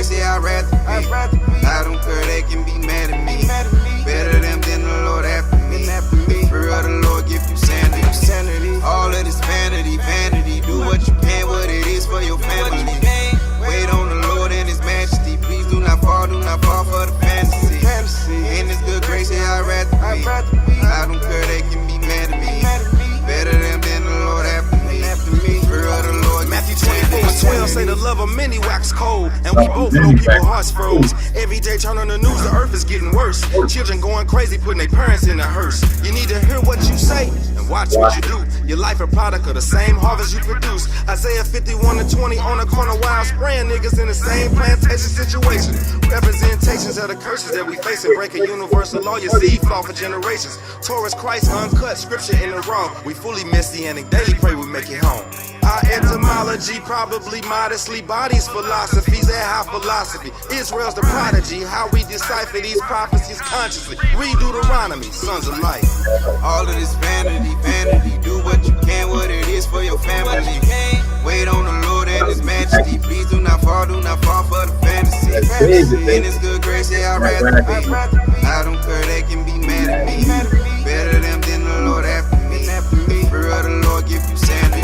grace, yeah, I'd rather be. I don't care, they can be mad at me. Better them than the Lord after me. Spirit of the Lord give you sanity. All of this vanity. Do what you can, what it is for your family. Wait on the Lord and His majesty. Please do not fall for the fantasy. In His good grace, yeah, I'd rather be. I don't care, they can be mad at me. Better them than the Lord after me. Spirit of the Lord. Matthew 24:12 say the love of many wax cold, and we both know people hearts froze. Every day turn on the news, the earth is getting worse. Children going crazy, putting their parents in a hearse. You need to hear what you say and watch what you do. Your life a product of the same harvest you produce. Isaiah 51:20 on the corner while spraying niggas in the same plantation situation. Representations of the curses that we face and break a universal law. Your seed fall for generations. Taurus Christ uncut, scripture in the raw. We fully messianic, daily pray we make it home. Our etymology probably modestly bodies philosophies and high philosophy. Israel's the prodigy, how we decipher these prophecies consciously. Read Deuteronomy, sons of light. All of this vanity. Do what you can, what it is for your family. Wait on the Lord and His majesty. Please do not fall for the fantasy. In His good grace, yeah, I'd rather be. I don't care, they can be mad at me. Better them than the Lord after me. Spirit of the Lord give you sanity.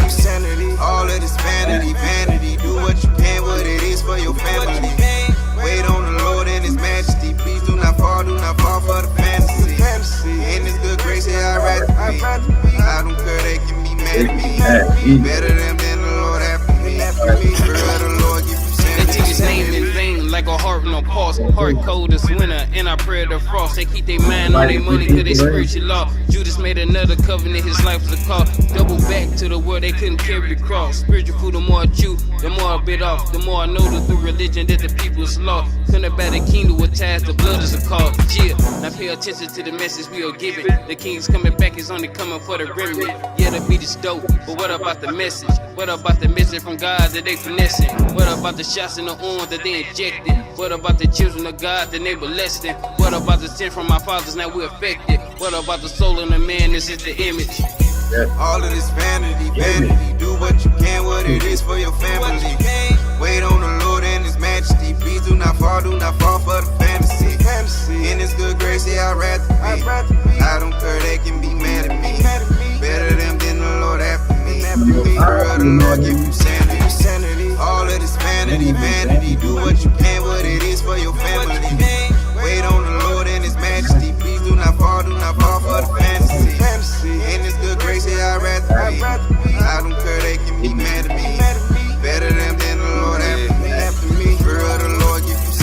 All of this vanity. Do what you can, what it is for your family. Wait on the Lord and His majesty. Please do not fall for the fantasy. In His good grace, yeah, I'd rather be. I don't care, they can be mad at me. Better them than the Lord after me. Spirit of the Lord give you They take His name in vain like a heart no pulse. Heart cold as winter and I pray the frost. They keep their mind on their money cause they spiritual law. Judas made another covenant, his life was a call. Double back to the world, they couldn't carry the cross. Spiritual food, the more I chew, the more I bit off. The more I know that through religion that the people's lost. Couldn't about the kingdom with ties, the blood is a call. Yeah, now pay attention to the message we are giving. The king's coming back, is only coming for the remnant. Yeah, the beat is dope, but what about the message? What about the message from God that they finessing? What about the shots in the arm that they injected? What about the children of God that they molesting? What about the sin from our fathers now we're affected? What about the soul in the man, this is the image? All of this vanity. Do what you can, what it is for your family. Wait on the Lord and His majesty. Please do not fall for the fantasy. In His good grace, yeah, I'd rather be. I don't care, they can be mad at me. Better them than the Lord after me. Spirit of the Lord give you sanity. All of this vanity. Do what you can, what it is for your family. Wait on the Lord and His majesty. Please do not fall for the fantasy. In His good grace, yeah, I'd rather be. I don't care, they can be mad at me. Better them than the Lord after me. Spirit of the Lord give you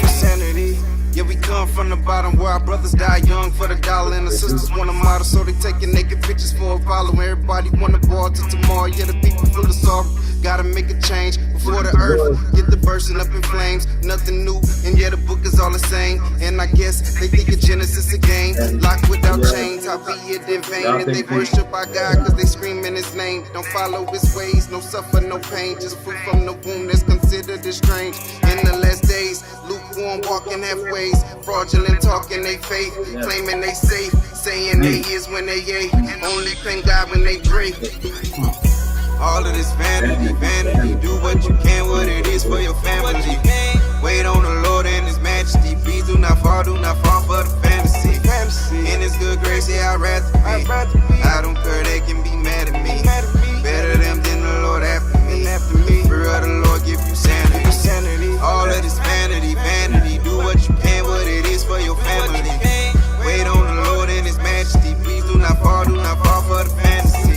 sanity. Yeah, we come from the bottom where our brothers die young for the dollar and the sisters want a model, so they taking naked pictures for a follow. Everybody want to ball till tomorrow. Yeah, the people feel the sorrow. Gotta make a change before the earth get the bursting up in flames. Nothing new, and yeah, the book is all the same. And I guess they think of Genesis a game, locked without chains. How be it in vain that they worship our God cause they scream in His name. Don't follow His ways, no suffer, no pain. Just fruit from the womb that's considered as strange. In the last days, lukewarm walking halfways, fraudulent talking they faith, claiming they safe, saying they is when they ain't. Only thank God when they pray. All of this vanity. Do what you can, what it is for your family. Wait on the Lord and His majesty. Please do not fall for the fantasy. In His good grace, yeah, I'd rather be. I don't care, they can be mad at me. Better them than the Lord after me. Spirit of the Lord give you sanity. All of this vanity. Do what you can, what it is for your family. Wait on the Lord and His majesty. Please do not fall for the fantasy.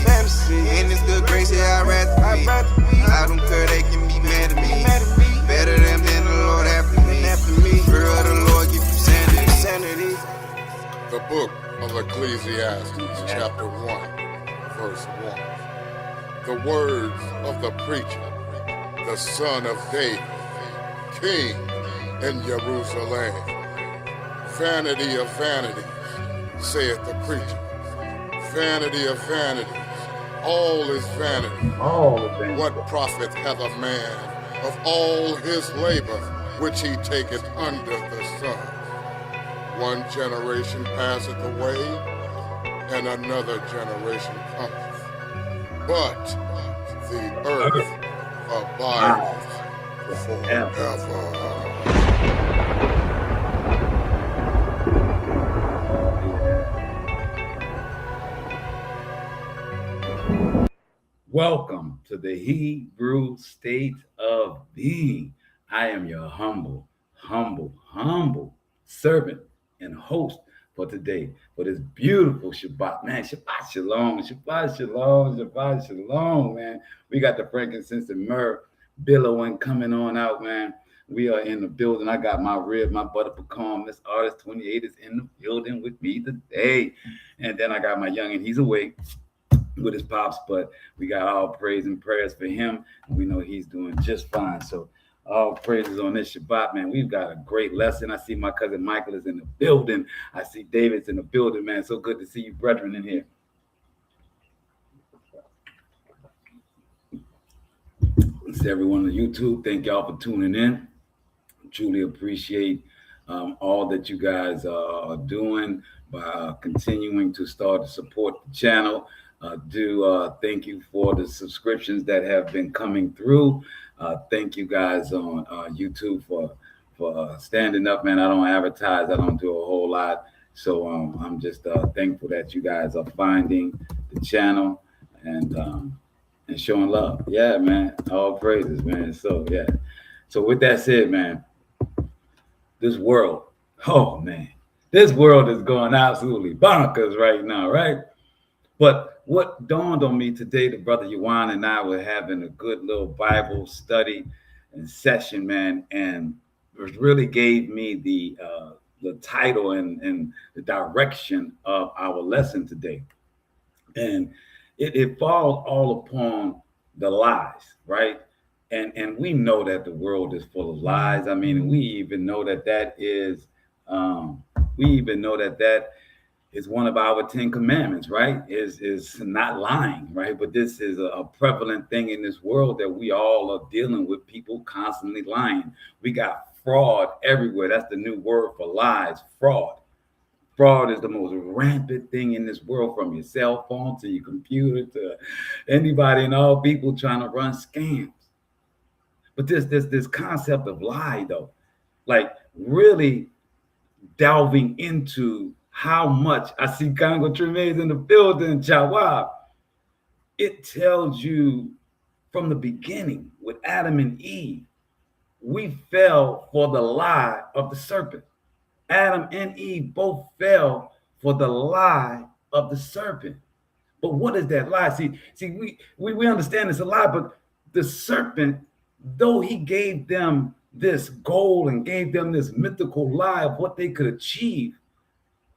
In His good grace, yeah, I'd rather be. I don't care, they can be mad at me. Better them than the Lord after me. Spirit of the Lord give you sanity. The book of Ecclesiastes, chapter 1, verse 1. The words of the preacher, the son of David, king in Jerusalem. Vanity of vanities, saith the preacher. Vanity of vanities, all is vanity. What profit hath a man of all his labor which he taketh under the sun? One generation passeth away, and another generation cometh. But the earth abideth forever. to the Hebrew state of being. I am your humble servant and host for today, for this beautiful Shabbat. Man, Shabbat Shalom, Shabbat Shalom, Shabbat Shalom, man. We got the frankincense and myrrh billowing coming on out, man. We are in the building. I got my rib, my butter pecan. This artist 28 is in the building with me today. And then I got my youngin', he's awake with his pops, but we got all praise and prayers for him. And we know he's doing just fine. So all praises on this Shabbat, man. We've got a great lesson. I see my cousin Michael is in the building. I see David's in the building, man. So good to see you brethren in here. To everyone on YouTube, thank y'all for tuning in. Truly appreciate all that you guys are doing by continuing to start to support the channel. Thank you for the subscriptions that have been coming through. Thank you guys on YouTube for standing up, man. I don't advertise. I don't do a whole lot. So I'm just thankful that you guys are finding the channel and showing love. Yeah, man. All praises, man. So, yeah. So with that said, man, this world, oh, man, this world is going absolutely bonkers right now, right? But what dawned on me today, the brother Yuan and I were having a good little Bible study and session, man, and it really gave me the title and the direction of our lesson today. And it falls all upon the lies, right? And we know that the world is full of lies. I mean, we even know that is one of our 10 commandments, right? Is not lying, right? But this is a prevalent thing in this world that we all are dealing with, people constantly lying. We got fraud everywhere. That's the new word for lies, fraud. Fraud is the most rampant thing in this world, from your cell phone to your computer to anybody and all people trying to run scams. But this concept of lie, though, like really delving into how much, I see Congo Tremaine's in the building, Chawab. It tells you from the beginning with Adam and Eve, we fell for the lie of the serpent. Adam and Eve both fell for the lie of the serpent. But what is that lie? See, we understand it's a lie, but the serpent, though he gave them this goal and gave them this mythical lie of what they could achieve,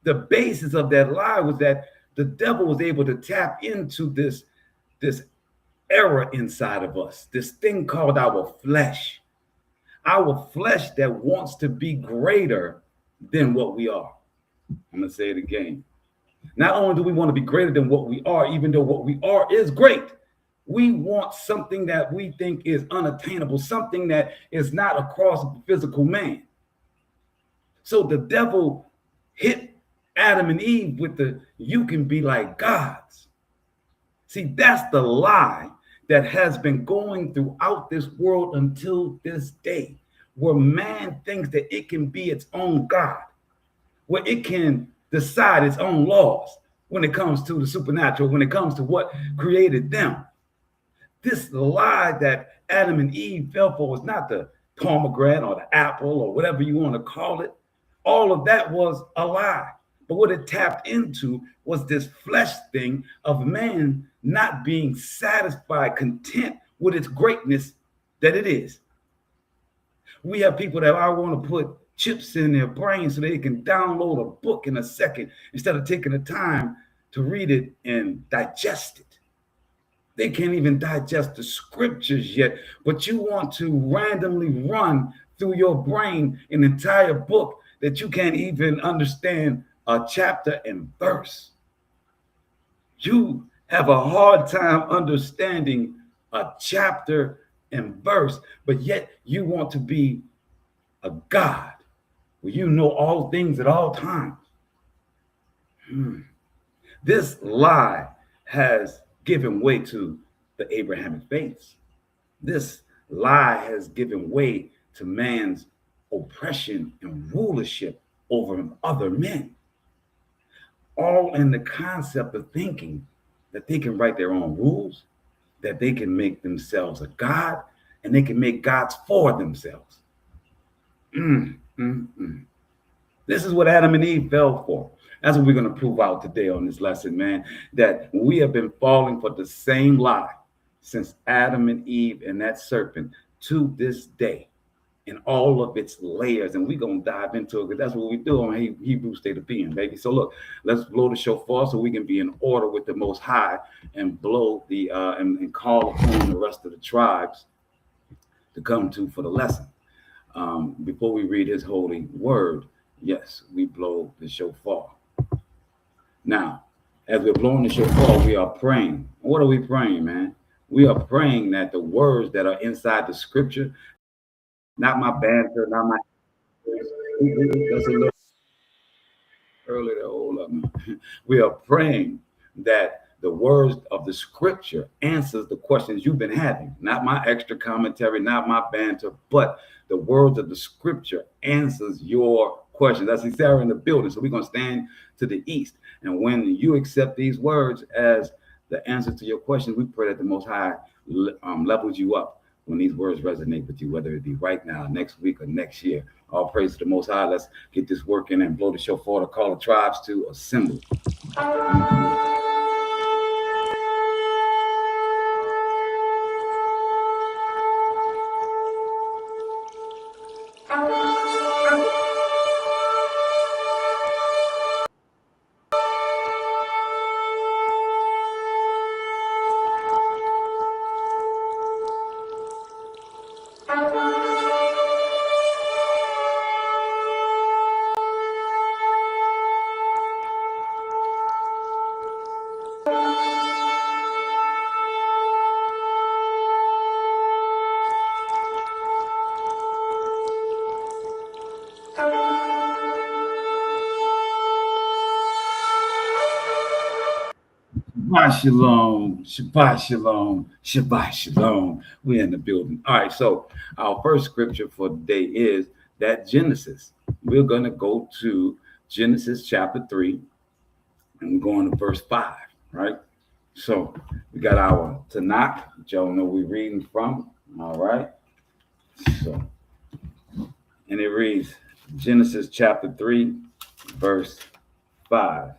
the basis of that lie was that the devil was able to tap into this error inside of us, this thing called our flesh that wants to be greater than what we are. I'm going to say it again. Not only do we want to be greater than what we are, even though what we are is great, we want something that we think is unattainable, something that is not across the physical man. So the devil hit Adam and Eve with you can be like gods. See, that's the lie that has been going throughout this world until this day, where man thinks that it can be its own God, where it can decide its own laws when it comes to the supernatural, when it comes to what created them. This lie that Adam and Eve fell for was not the pomegranate or the apple or whatever you want to call it. All of that was a lie. But what it tapped into was this flesh thing of man not being satisfied, content with its greatness that it is. We have people that I want to put chips in their brain so they can download a book in a second instead of taking the time to read it and digest it. They can't even digest the scriptures yet, but you want to randomly run through your brain an entire book that you can't even understand a chapter and verse. You have a hard time understanding a chapter and verse, but yet you want to be a God where you know all things at all times. This lie has given way to the Abrahamic faiths. This lie has given way to man's oppression and rulership over other men, all in the concept of thinking that they can write their own rules, that they can make themselves a god, and they can make gods for themselves. This is what Adam and Eve fell for. That's what we're going to prove out today on this lesson, man, that we have been falling for the same lie since Adam and Eve and that serpent to this day in all of its layers. And we're going to dive into it because that's what we do on Hebrew State of Being, baby. So look, let's blow the shofar so we can be in order with the Most High and blow the and call upon the rest of the tribes to come to for the lesson. Before we read his holy word, yes, we blow the shofar. Now, as we're blowing the shofar, we are praying. What are we praying, man? We are praying that the words that are inside the scripture, not my banter, not my... That's a little early to hold up. We are praying that the words of the scripture answers the questions you've been having. Not my extra commentary, not my banter, but the words of the scripture answers your questions. I see Sarah in the building, so we're going to stand to the east. And when you accept these words as the answer to your questions, we pray that the Most High levels you up when these words resonate with you, whether it be right now, next week, or next year. All praise to the Most High. Let's get this working and blow the shofar to call the tribes to assemble. Shabbat Shalom, Shabbat Shalom, Shabbat Shalom. We're in the building. All right, so our first scripture for the day is that Genesis. We're going to go to Genesis chapter 3, and we're going to verse 5, right? So we got our Tanakh, which y'all know we're reading from, all right? So, and it reads Genesis chapter 3, verse 5.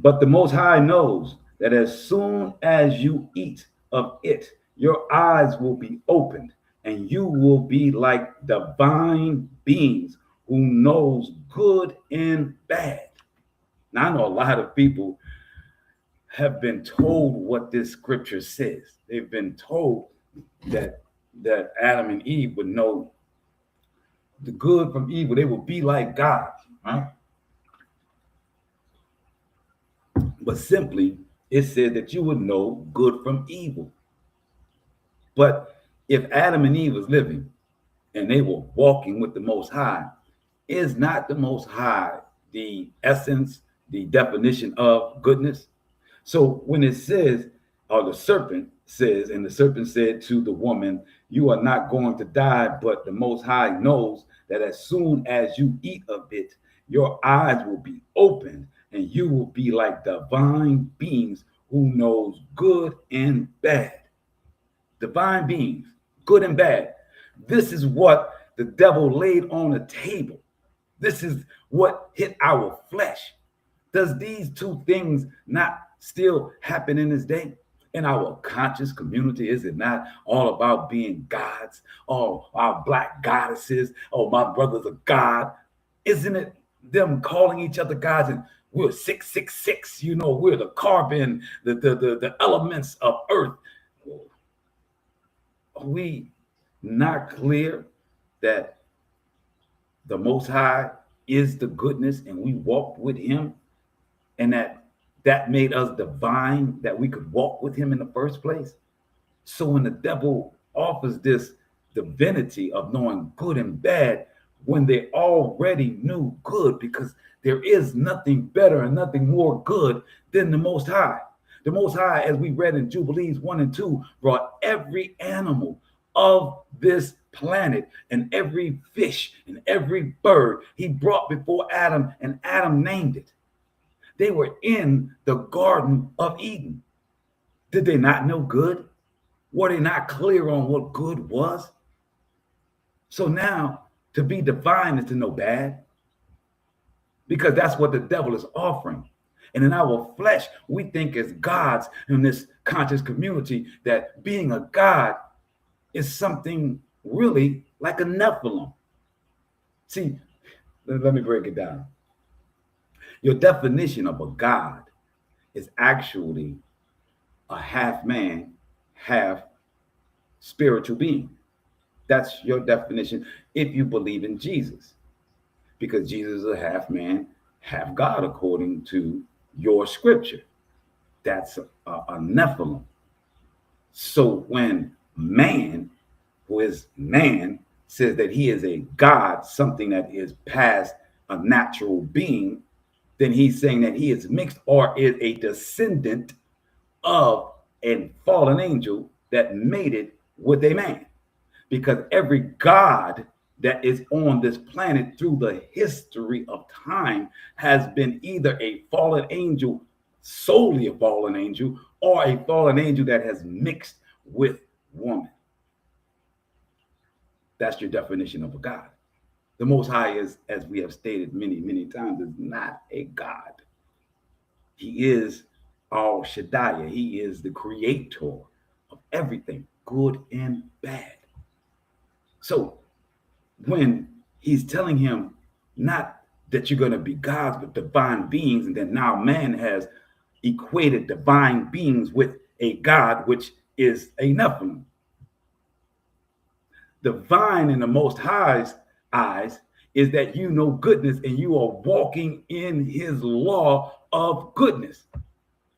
But the Most High knows that as soon as you eat of it, your eyes will be opened, and you will be like divine beings who knows good and bad. Now, I know a lot of people have been told what this scripture says. They've been told that Adam and Eve would know the good from evil. They will be like God, right? But simply, it said that you would know good from evil. But if Adam and Eve was living and they were walking with the Most High, is not the Most High the essence, the definition of goodness? So when it says, or the serpent says, and the serpent said to the woman, you are not going to die, but the Most High knows that as soon as you eat of it, your eyes will be opened, and you will be like divine beings who knows good and bad. Divine beings, good and bad. This is what the devil laid on the table. This is what hit our flesh. Does these two things not still happen in this day? In our conscious community, is it not all about being gods? Oh, our black goddesses. Oh, my brother's a god. Isn't it them calling each other gods? And we're 666, you know, we're the carbon, the elements of earth. Are we not clear that the Most High is the goodness and we walked with him, and that made us divine, that we could walk with him in the first place? So when the devil offers this divinity of knowing good and bad, when they already knew good, because there is nothing better and nothing more good than the Most High. The Most High, as we read in Jubilees 1 and 2, brought every animal of this planet and every fish and every bird he brought before Adam, and Adam named it. They were in the Garden of Eden. Did they not know good? Were they not clear on what good was? So now to be divine is to know bad, because that's what the devil is offering. And in our flesh, we think as gods in this conscious community that being a god is something really like a Nephilim. See, let me break it down. Your definition of a god is actually a half man, half spiritual being. That's your definition if you believe in Jesus, because Jesus is a half man, half God, according to your scripture. That's a Nephilim. So when man, who is man, says that he is a God, something that is past a natural being, then he's saying that he is mixed or is a descendant of a fallen angel that made it with a man. Because every God that is on this planet through the history of time has been either a fallen angel, solely a fallen angel, or a fallen angel that has mixed with woman. That's your definition of a God. The Most High is, as we have stated many, many times, is not a God. He is Al Shaddai. He is the creator of everything, good and bad. So when he's telling him not that you're going to be gods, but divine beings, and then now man has equated divine beings with a God, which is a Nephilim. Divine in the Most High's eyes is that you know goodness and you are walking in his law of goodness.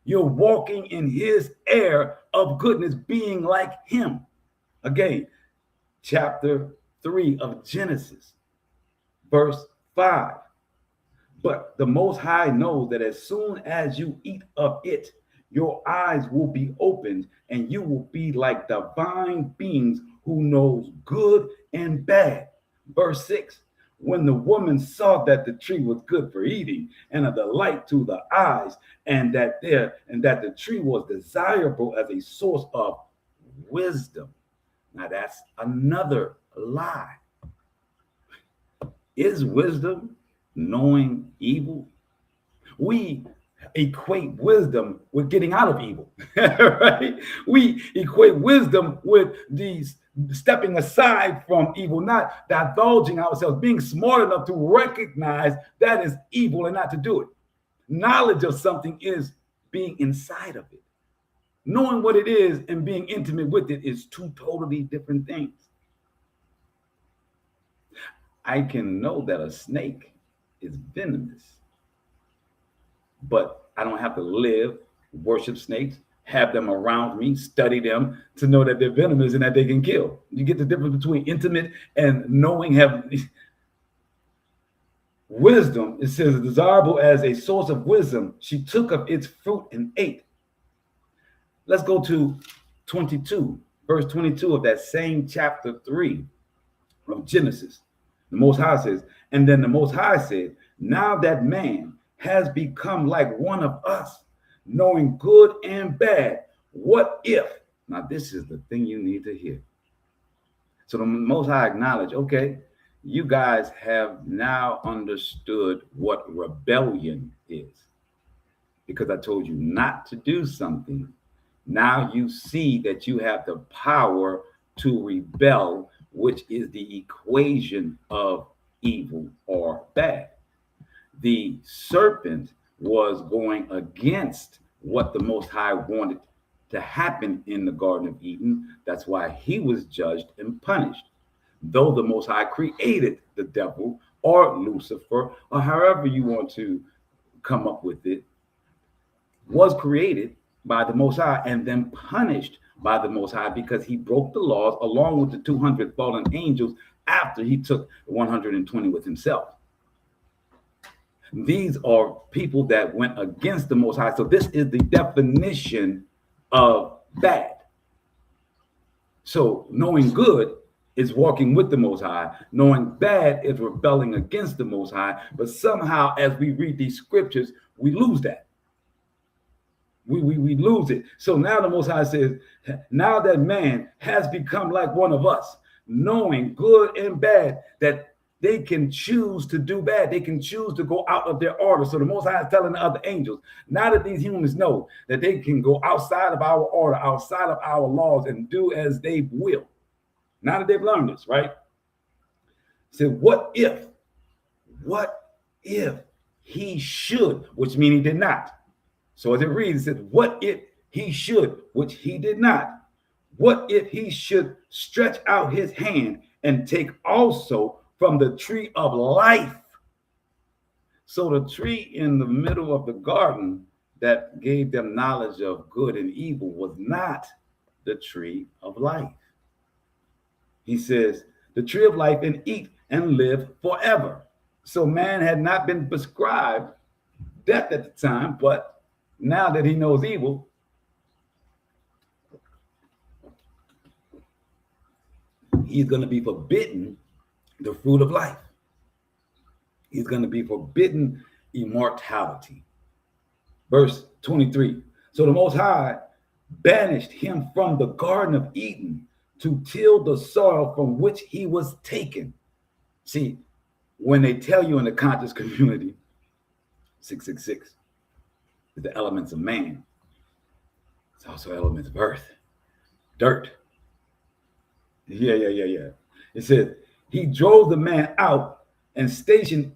You're walking in his air of goodness, being like him. Again, chapter 3 of Genesis, verse 5. But the Most High knows that as soon as you eat of it, your eyes will be opened and you will be like divine beings who knows good and bad. Verse 6. When the woman saw that the tree was good for eating and a delight to the eyes, and that the tree was desirable as a source of wisdom. Now that's another lie. Is wisdom knowing evil? We equate wisdom with getting out of evil, right? We equate wisdom with these stepping aside from evil, not divulging ourselves, being smart enough to recognize that is evil and not to do it. Knowledge of something is being inside of it. Knowing what it is and being intimate with it is two totally different things. I can know that a snake is venomous, but I don't have to live, worship snakes, have them around me, study them to know that they're venomous and that they can kill. You get the difference between intimate and knowing. Wisdom, it says, desirable as a source of wisdom. She took of its fruit and ate. Let's go to 22, verse 22 of that same chapter 3 of Genesis. The Most High says, and then the Most High said, now that man has become like one of us, knowing good and bad, what if? Now this is the thing you need to hear. So the Most High acknowledged, okay, you guys have now understood what rebellion is. Because I told you not to do something. Now you see that you have the power to rebel, which is the equation of evil or bad. The serpent was going against what the Most High wanted to happen in the Garden of Eden. That's why he was judged and punished. Though the Most High created the devil or Lucifer, or however you want to come up with it, was created by the Most High and then punished by the Most High because he broke the laws along with the 200 fallen angels after he took 120 with himself. These are people that went against the Most High. So this is the definition of bad. So knowing good is walking with the Most High. Knowing bad is rebelling against the Most High. But somehow, as we read these scriptures, we lose that. We lose it. So now the Most High says, now that man has become like one of us, knowing good and bad, that they can choose to do bad. They can choose to go out of their order. So the Most High is telling the other angels, now that these humans know that they can go outside of our order, outside of our laws, and do as they will. Now that they've learned this, right? So what if he should, which means he did not. So as it reads, it says, what if he should, which he did not? What if he should stretch out his hand and take also from the tree of life? So the tree in the middle of the garden that gave them knowledge of good and evil was not the tree of life. He says, the tree of life, and eat and live forever. So man had not been prescribed death at the time, but now that he knows evil, he's going to be forbidden the fruit of life. He's going to be forbidden immortality. Verse 23. So the Most High banished him from the Garden of Eden to till the soil from which he was taken. See, when they tell you in the conscious community, 666, is the elements of man. It's also elements of earth, dirt. Yeah. It says, he drove the man out and stationed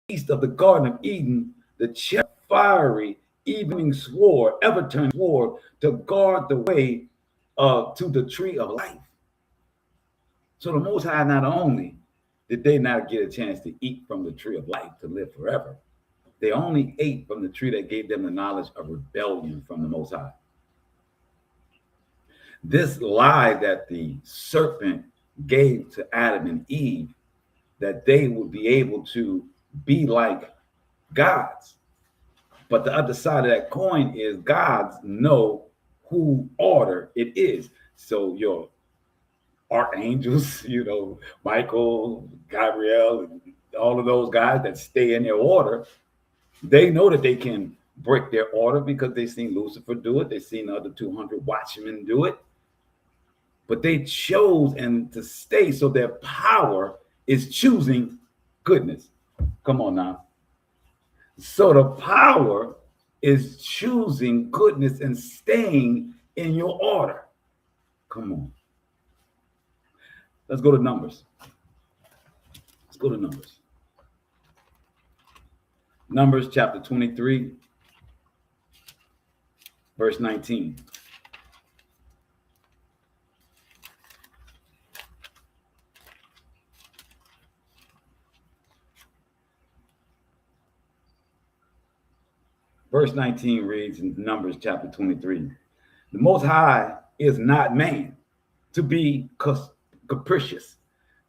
east of the Garden of Eden the fiery evening sword, ever-turning sword, to guard the way to the tree of life. So the Most High, not only did they not get a chance to eat from the tree of life to live forever, they only ate from the tree that gave them the knowledge of rebellion from the Most High. This lie that the serpent gave to Adam and Eve, that they would be able to be like gods. But the other side of that coin is gods know who order it is. So your archangels, Michael, Gabriel, and all of those guys that stay in their order, they know that they can break their order because they've seen Lucifer do it. They've seen the other 200 watchmen do it. But they chose to stay. So their power is choosing goodness. Come on now. So the power is choosing goodness and staying in your order. Come on. Let's go to Numbers. Numbers chapter 23, verse 19. Verse 19 reads in Numbers chapter 23, the Most High is not man to be capricious,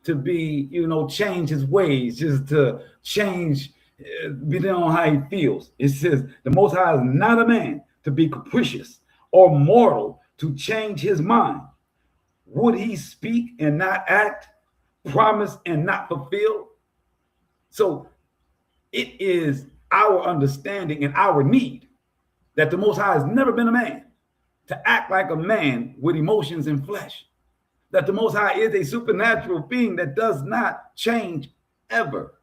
to be, change his ways, just to change, depending on how he feels. It says the Most High is not a man to be capricious or mortal to change his mind. Would he speak and not act, promise and not fulfill? So it is our understanding and our need that the Most High has never been a man to act like a man with emotions and flesh. That the Most High is a supernatural being that does not change ever.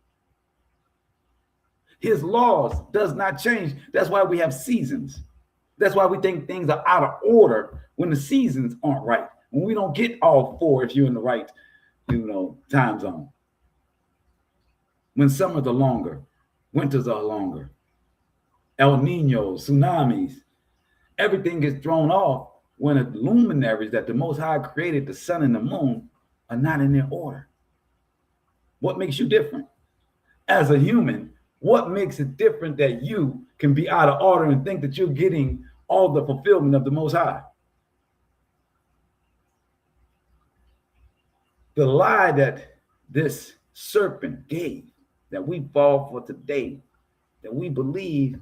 His laws does not change. That's why we have seasons. That's why we think things are out of order when the seasons aren't right. When we don't get all four if you're in the right, time zone. When summers are longer, winters are longer. El Nino, tsunamis, everything gets thrown off when the luminaries that the Most High created, the sun and the moon, are not in their order. What makes you different? As a human, what makes it different that you can be out of order and think that you're getting all the fulfillment of the Most High? The lie that this serpent gave, that we fall for today, that we believe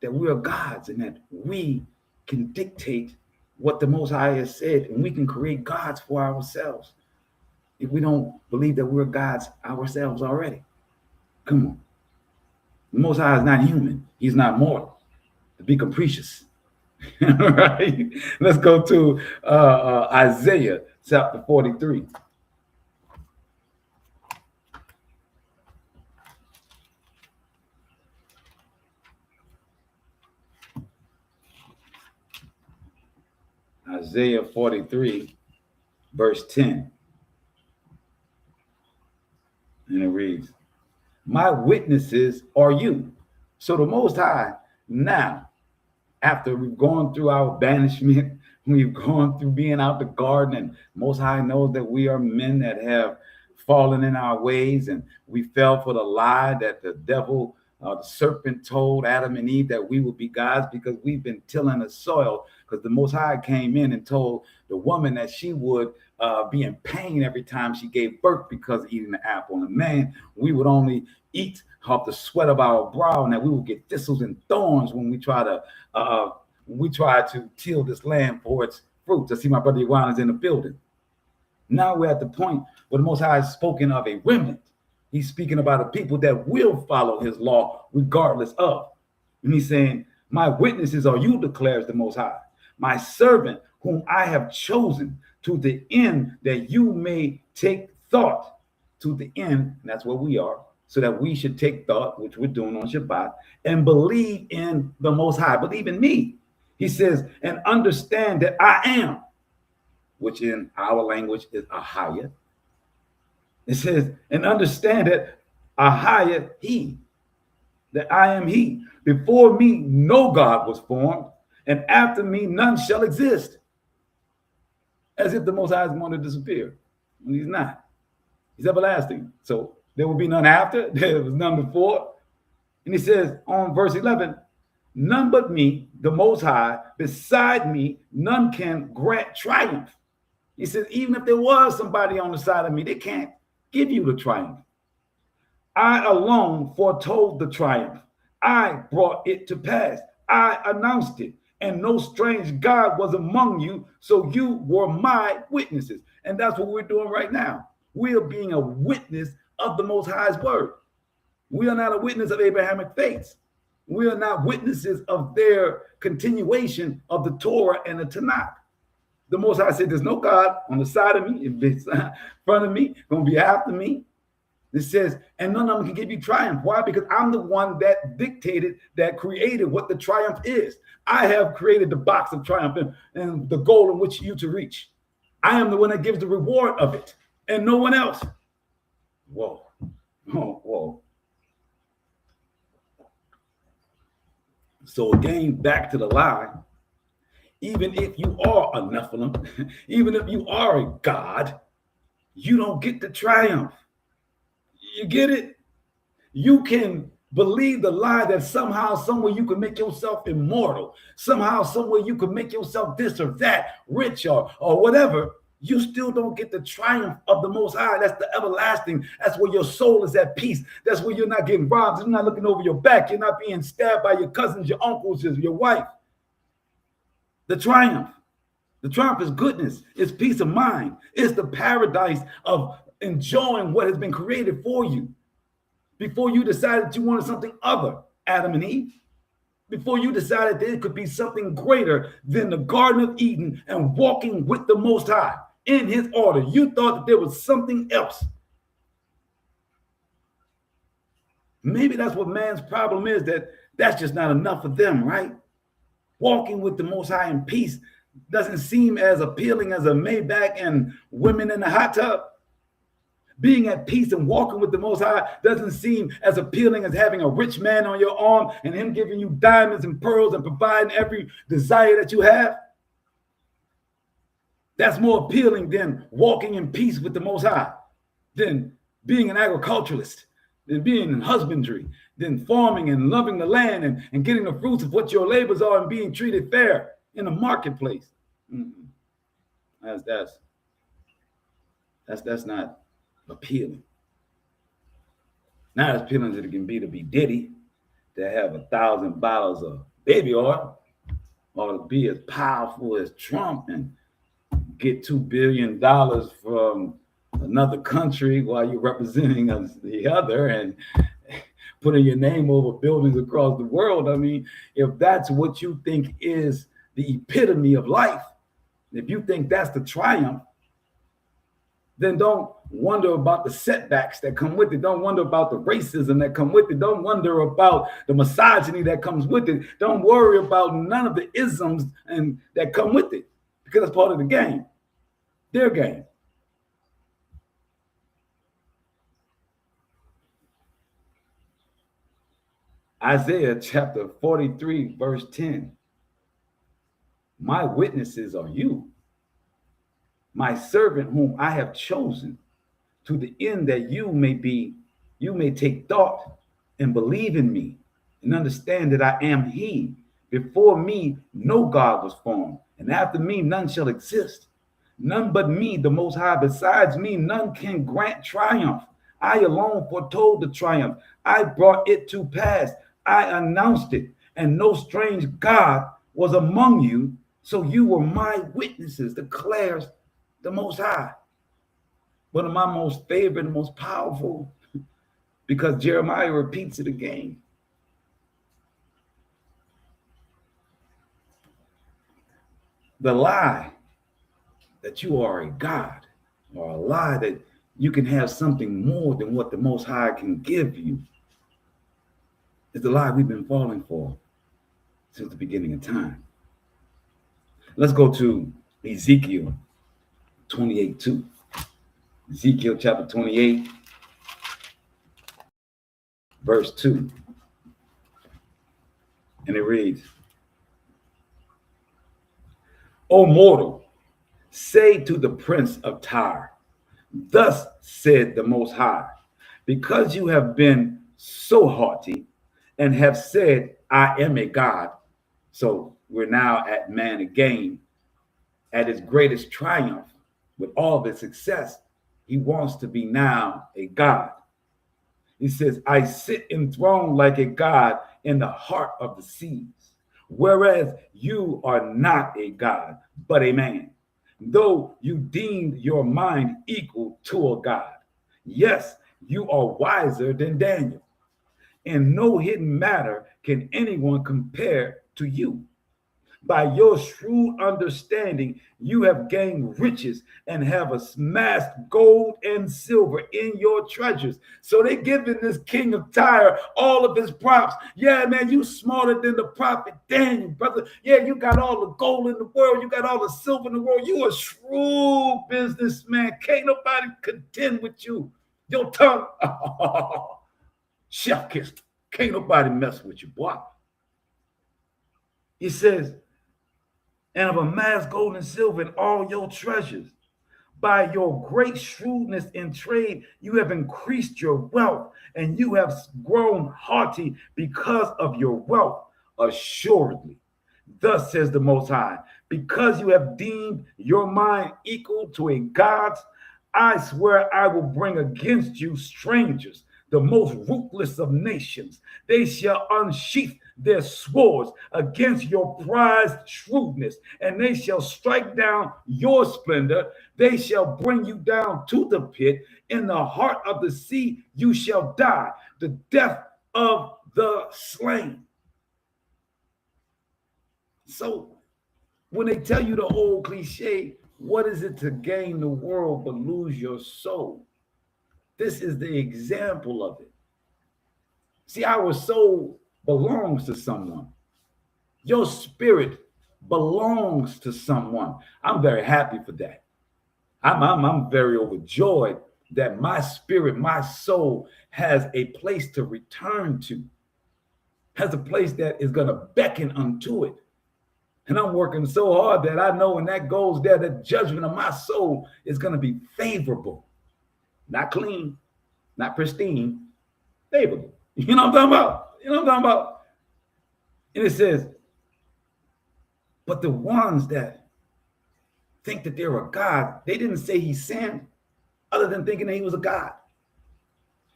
that we are gods and that we can dictate what the Most High has said, and we can create gods for ourselves if we don't believe that we're gods ourselves already. Come on. The Most High is not human. He's not mortal to be capricious. Right? Let's go to Isaiah chapter 43. Isaiah 43, verse 10. And it reads, my witnesses are you. So the Most High now, after we've gone through our banishment, we've gone through being out the garden, and Most High knows that we are men that have fallen in our ways, and we fell for the lie that the devil, the serpent told Adam and Eve that we would be gods because we've been tilling the soil, because the Most High came in and told the woman that she would be in pain every time she gave birth because of eating the apple. And man, we would only eat off the sweat of our brow, and that we would get thistles and thorns when we try to till this land for its fruits. I see my brother Iwan is in the building. Now we're at the point where the Most High has spoken of a remnant. He's speaking about a people that will follow his law regardless of. And he's saying, my witnesses are you, declares the Most High, my servant whom I have chosen, to the end that you may take thought, to the end, and that's where we are, so that we should take thought, which we're doing on Shabbat, and believe in the Most High, believe in me. He says, and understand that I am, which in our language is Ahaya. It says, and understand that Ahaya, he, that I am he. Before me, no God was formed, and after me, none shall exist. As if the Most High is going to disappear. And he's not. He's everlasting. So there will be none after. There was none before. And he says on verse 11, none but me, the Most High, beside me, none can grant triumph. He says, even if there was somebody on the side of me, they can't give you the triumph. I alone foretold the triumph. I brought it to pass. I announced it. And no strange God was among you, so you were my witnesses. And that's what we're doing right now. We are being a witness of the Most High's word. We are not a witness of Abrahamic faiths. We are not witnesses of their continuation of the Torah and the Tanakh. The Most High said, there's no God on the side of me, if it's in front of me, going to be after me. It says, and none of them can give you triumph. Why? Because I'm the one that dictated, that created what the triumph is. I have created the box of triumph and the goal in which you to reach. I am the one that gives the reward of it, and no one else. Whoa. Oh, whoa. So again, back to the lie. Even if you are a Nephilim, even if you are a God, you don't get the triumph. You get it? You can believe the lie that somehow, somewhere you can make yourself immortal. Somehow, somewhere you can make yourself this or that, rich or whatever. You still don't get the triumph of the Most High. That's the everlasting. That's where your soul is at peace. That's where you're not getting robbed. You're not looking over your back. You're not being stabbed by your cousins, your uncles, your wife. The triumph. The triumph is goodness. It's peace of mind. It's the paradise of enjoying what has been created for you. Before you decided you wanted something other, Adam and Eve. Before you decided there could be something greater than the Garden of Eden and walking with the Most High in his order. You thought that there was something else. Maybe that's what man's problem is, that that's just not enough for them, right? Walking with the Most High in peace doesn't seem as appealing as a Maybach and women in the hot tub. Being at peace and walking with the Most High doesn't seem as appealing as having a rich man on your arm and him giving you diamonds and pearls and providing every desire that you have. That's more appealing than walking in peace with the Most High, than being an agriculturalist, than being in husbandry, than farming and loving the land and getting the fruits of what your labors are and being treated fair in the marketplace. That's not appealing. Not as appealing as it can be to be Diddy, to have 1,000 bottles of baby oil, or to be as powerful as Trump and get $2 billion from another country while you're representing the other, and putting your name over buildings across the world. I mean, if that's what you think is the epitome of life, if you think that's the triumph, then don't wonder about the setbacks that come with it. Don't wonder about the racism that come with it. Don't wonder about the misogyny that comes with it. Don't worry about none of the isms and that come with it, because it's part of the game, their game. Isaiah chapter 43, verse 10. My witnesses are you, my servant whom I have chosen, to the end that you may take thought and believe in me and understand that I am he. Before me, no God was formed, and after me, none shall exist. None but me, the Most High. Besides me, none can grant triumph. I alone foretold the triumph. I brought it to pass. I announced it, and no strange God was among you. So you were my witnesses, declares the Most High. One of my most favorite and most powerful, because Jeremiah repeats it again. The lie that you are a God, or a lie that you can have something more than what the Most High can give you, is the lie we've been falling for since the beginning of time. Let's go to Ezekiel 28:2. Ezekiel chapter 28, verse 2. And it reads, O mortal, say to the prince of Tyre, thus said the Most High, because you have been so haughty and have said, I am a God. So we're now at man again, at his greatest triumph, with all of his success. He wants to be now a God. He says, I sit enthroned like a God in the heart of the seas, whereas you are not a God, but a man, though you deemed your mind equal to a God. Yes, you are wiser than Daniel. In no hidden matter can anyone compare to you. By your shrewd understanding, you have gained riches and have amassed gold and silver in your treasures. So they're giving this king of Tyre all of his props. Yeah, man, you smarter than the prophet Daniel, brother. Yeah, you got all the gold in the world. You got all the silver in the world. You a shrewd businessman. Can't nobody contend with you. Your tongue, chef kissed. Can't nobody mess with you, boy. He says, and have amassed gold and silver in all your treasures. By your great shrewdness in trade, you have increased your wealth, and you have grown haughty because of your wealth. Assuredly, thus says the Most High, because you have deemed your mind equal to a God's, I swear I will bring against you strangers, the most ruthless of nations. They shall unsheath their swords against your prized shrewdness, and they shall strike down your splendor. They shall bring you down to the pit. In the heart of the sea you shall die, the death of the slain. So when they tell you the old cliche, what is it to gain the world but lose your soul? This is the example of it. See, our soul belongs to someone. Your spirit belongs to someone. I'm very happy for that. I'm very overjoyed that my spirit, my soul has a place to return to, has a place that is going to beckon unto it. And I'm working so hard that I know when that goes there, the judgment of my soul is going to be favorable. Not clean, not pristine, favorable. You know what I'm talking about? You know what I'm talking about? And it says, but the ones that think that they're a God, they didn't say he sinned other than thinking that he was a God.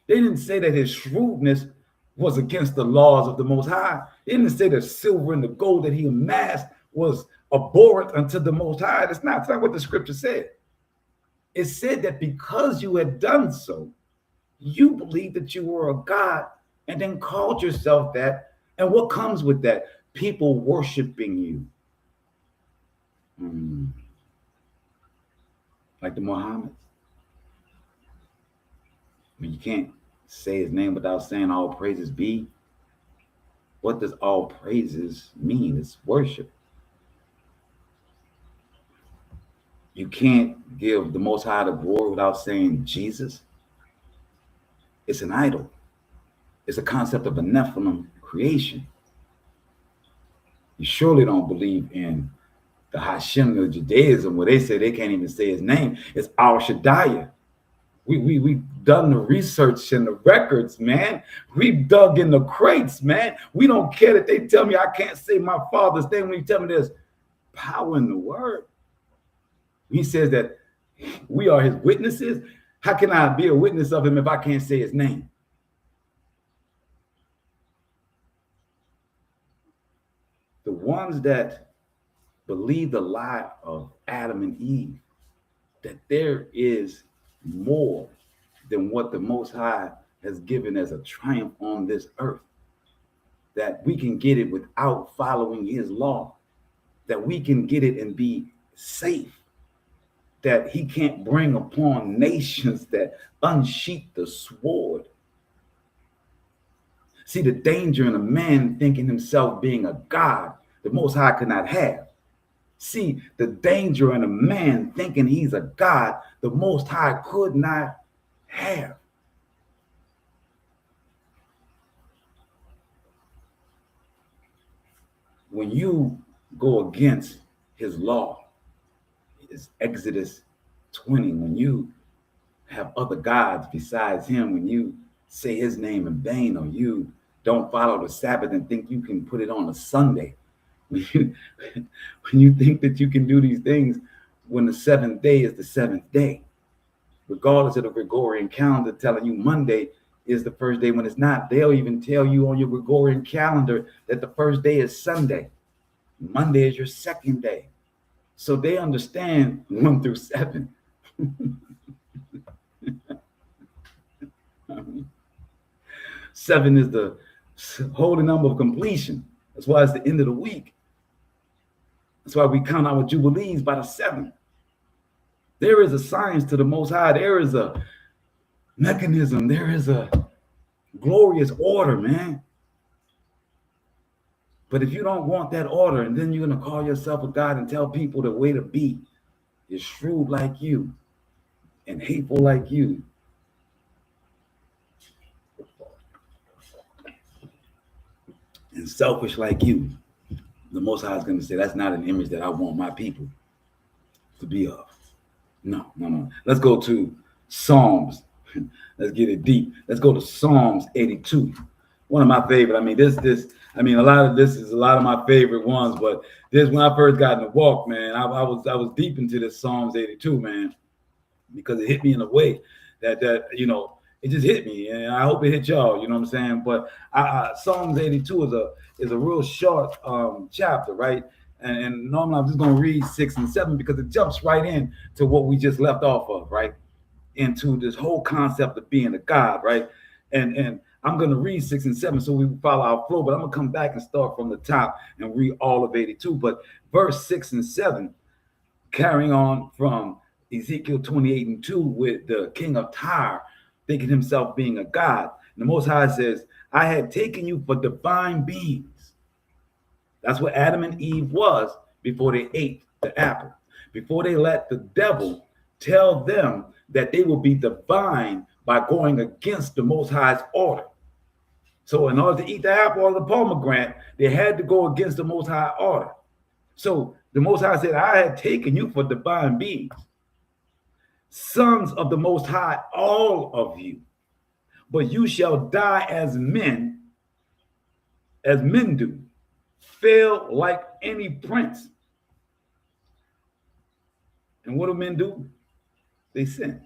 They didn't say that his shrewdness was against the laws of the Most High. They didn't say the silver and the gold that he amassed was abhorrent unto the Most High. That's not what the scripture said. It said that because you had done so, you believed that you were a God and then called yourself that. And what comes with that? People worshiping you. Like the Muhammad. I mean, you can't say his name without saying all praises be. What does all praises mean? It's worship. You can't give the Most High the glory without saying Jesus. It's an idol. It's a concept of a Nephilim creation. You surely don't believe in the Hashem of Judaism, where they say they can't even say his name. It's Al Shaddai. We've done the research and the records, man. We've dug in the crates, man. We don't care that they tell me I can't say my father's name when you tell me there's power in the word. He says that we are his witnesses. How can I be a witness of him if I can't say his name? The ones that believe the lie of Adam and Eve, that there is more than what the Most High has given as a triumph on this earth, that we can get it without following his law, that we can get it and be safe, that he can't bring upon nations that unsheath the sword. See, the danger in a man thinking himself being a god, the Most High could not have. See, the danger in a man thinking he's a god, the Most High could not have. When you go against his law, it's Exodus 20, when you have other gods besides him, when you say his name in vain, or you don't follow the Sabbath and think you can put it on a Sunday, when you think that you can do these things when the seventh day is the seventh day, regardless of the Gregorian calendar telling you Monday is the first day when it's not. They'll even tell you on your Gregorian calendar that the first day is Sunday. Monday is your second day. So they understand 1 through 7. 7 is the holy number of completion. That's why it's the end of the week. That's why we count our jubilees by the 7th. There is a science to the Most High. There is a mechanism. There is a glorious order, man. But if you don't want that order, and then you're going to call yourself a God and tell people the way to be is shrewd like you and hateful like you, and selfish like you, the Most High is going to say, that's not an image that I want my people to be of. No. Let's go to Psalms. Let's get it deep. Let's go to Psalms 82. One of my favorite. A lot of this is a lot of my favorite ones, but this, when I first got in the walk, man, I was deep into this Psalms 82, man, because it hit me in a way that it just hit me, and I hope it hit y'all. You know what I'm saying? But Psalms 82 is a real short chapter, right? And normally I'm just going to read 6 and 7 because it jumps right in to what we just left off of, right? Into this whole concept of being a God, right? And I'm going to read 6 and 7 so we follow our flow, but I'm going to come back and start from the top and read all of 82. But verse 6 and 7, carrying on from Ezekiel 28 and 2 with the king of Tyre, thinking himself being a god. And the Most High says, I had taken you for divine beings. That's what Adam and Eve was before they ate the apple. Before they let the devil tell them that they will be divine by going against the Most High's order. So in order to eat the apple or the pomegranate, they had to go against the Most High order. So the Most High said, I had taken you for divine beings. Sons of the Most High, all of you, but you shall die as men do, fail like any prince. And what do men do? They sin.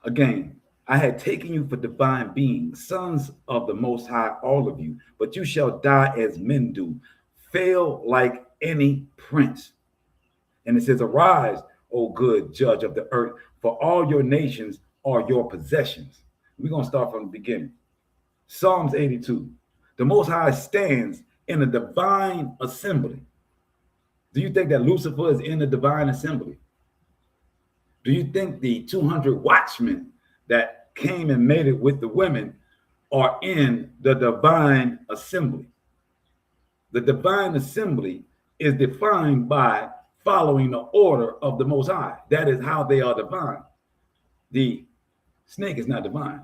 Again, I had taken you for divine beings, sons of the Most High, all of you, but you shall die as men do, fail like any prince. And it says, arise, O good judge of the earth, for all your nations are your possessions. We're going to start from the beginning. Psalms 82. The Most High stands in a divine assembly. Do you think that Lucifer is in the divine assembly? Do you think the 200 watchmen that came and made it with the women are in the divine assembly? The divine assembly is defined by following the order of the Most High. That is how they are divine. The snake is not divine,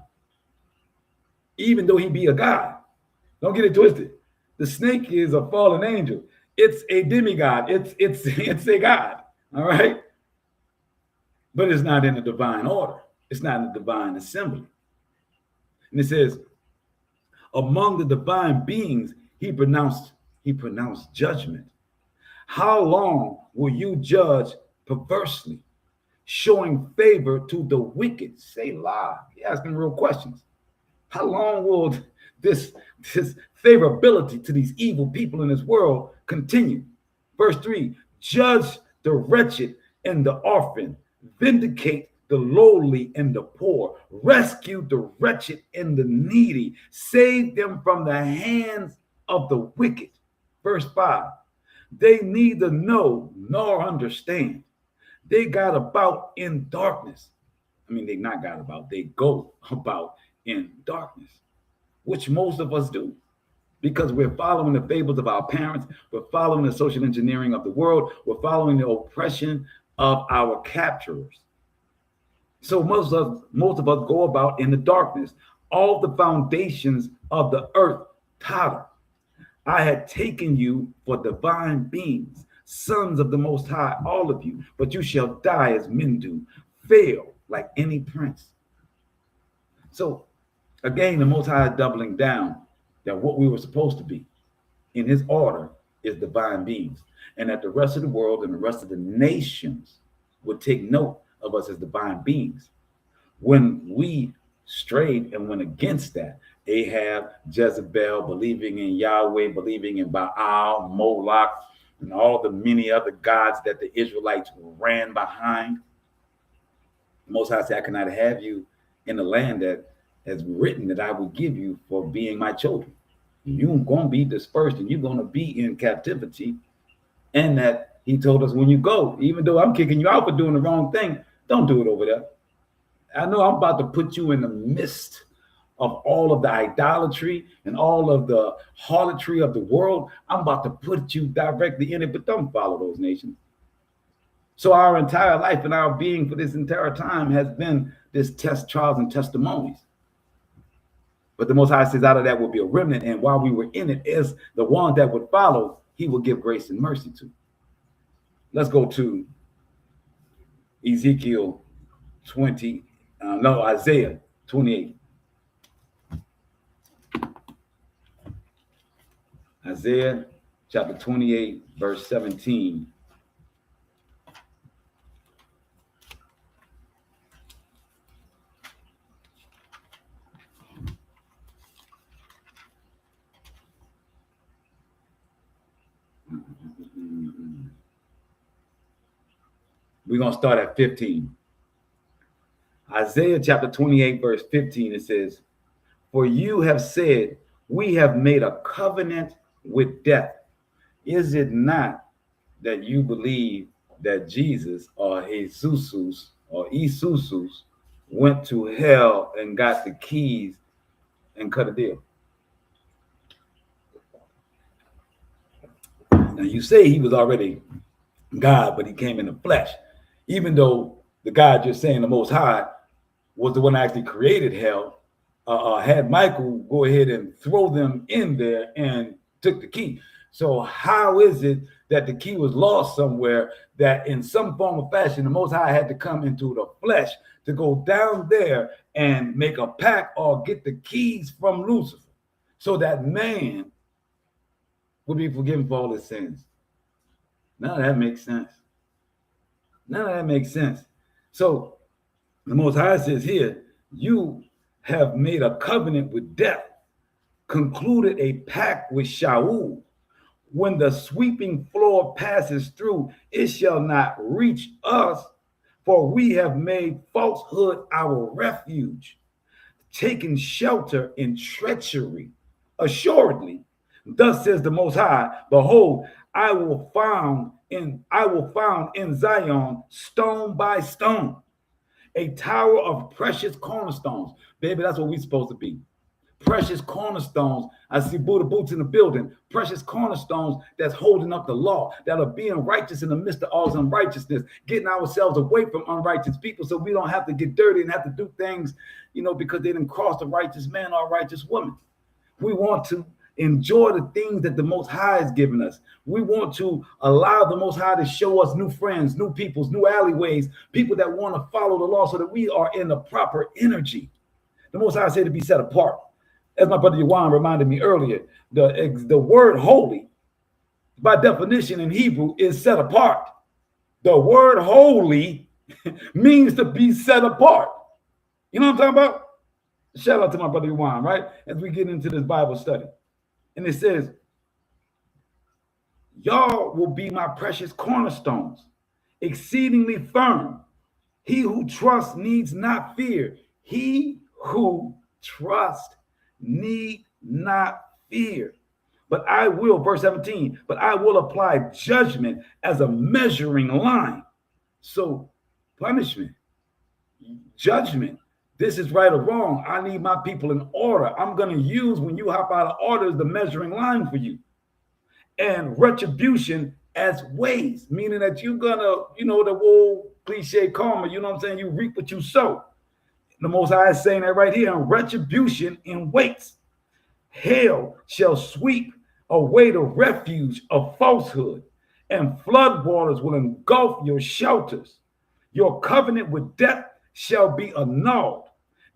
even though he be a god. Don't get it twisted. The snake is a fallen angel. It's a demigod. It's a god. All right, but it's not in the divine order. It's not in the divine assembly. And it says, among the divine beings, he pronounced judgment. How long will you judge perversely, showing favor to the wicked? Selah. He asking real questions. How long will this favorability to these evil people in this world continue? Verse 3, judge the wretched and the orphan, vindicate the lowly and the poor, rescue the wretched and the needy, save them from the hands of the wicked. Verse 5, they neither know nor understand. They got about in darkness. I mean, they not got about, they go about in darkness, which most of us do, because we're following the fables of our parents. We're following the social engineering of the world. We're following the oppression of our capturers. So most of us go about in the darkness. All the foundations of the earth totter. I had taken you for divine beings, sons of the Most High, all of you, but you shall die as men do, fail like any prince. So again, the Most High is doubling down that what we were supposed to be in his order is divine beings, and that the rest of the world and the rest of the nations would take note of us as divine beings. When we strayed and went against that, Ahab, Jezebel, believing in Yahweh, believing in Baal, Moloch, and all the many other gods that the Israelites ran behind, the Most High said, I cannot have you in the land that has written that I will give you for being my children. You're going to be dispersed and you're going to be in captivity. And that he told us, when you go, even though I'm kicking you out for doing the wrong thing, don't do it over there. I know I'm about to put you in the midst of all of the idolatry and all of the harlotry of the world. I'm about to put you directly in it, but don't follow those nations. So our entire life and our being for this entire time has been this test, trials, and testimonies. But the Most High says out of that will be a remnant, and while we were in it, as the one that would follow, he will give grace and mercy to. Let's go to Ezekiel Isaiah 28. Isaiah chapter 28, verse 17. We're going to start at 15. Isaiah chapter 28, verse 15, it says, for you have said, we have made a covenant with death. Is it not that you believe that Jesus or Jesusus or Isusus went to hell and got the keys and cut a deal? Now you say he was already God, but he came in the flesh. Even though the God you're saying, the Most High, was the one that actually created hell, had Michael go ahead and throw them in there and took the key. So how is it that the key was lost somewhere, that in some form or fashion, the Most High had to come into the flesh to go down there and make a pact or get the keys from Lucifer so that man would be forgiven for all his sins? None of that makes sense. None of that makes sense. So the Most High says here, you have made a covenant with death, concluded a pact with Shaul. When the sweeping floor passes through, it shall not reach us, for we have made falsehood our refuge. taken shelter in treachery. Assuredly, thus says the Most High, behold, I will found in Zion stone by stone, a tower of precious cornerstones. Baby, that's what we're supposed to be. Precious cornerstones. I see Buddha boots in the building. Precious cornerstones that's holding up the law, that are being righteous in the midst of all unrighteousness, getting ourselves away from unrighteous people so we don't have to get dirty and have to do things, because they didn't cross the righteous man or righteous woman. We want to enjoy the things that the Most High has given us. We want to allow the Most High to show us new friends, new peoples, new alleyways, people that want to follow the law so that we are in the proper energy. The Most High said to be set apart. As my brother Yawan reminded me earlier, the word holy, by definition in Hebrew, is set apart. The word holy means to be set apart. You know what I'm talking about? Shout out to my brother Yawan, right? As we get into this Bible study. And it says, y'all will be my precious cornerstones, exceedingly firm. He who trusts needs not fear. He who trusts need not fear. But I will, verse 17, but I will apply judgment as a measuring line. So punishment, judgment, this is right or wrong. I need my people in order. I'm going to use, when you hop out of order, the measuring line for you. And retribution as ways, meaning that you're going to, the old cliche karma, you know what I'm saying? You reap what you sow. The Most High is saying that right here, and retribution in weights. Hell shall sweep away the refuge of falsehood, and flood waters will engulf your shelters. Your covenant with death shall be annulled.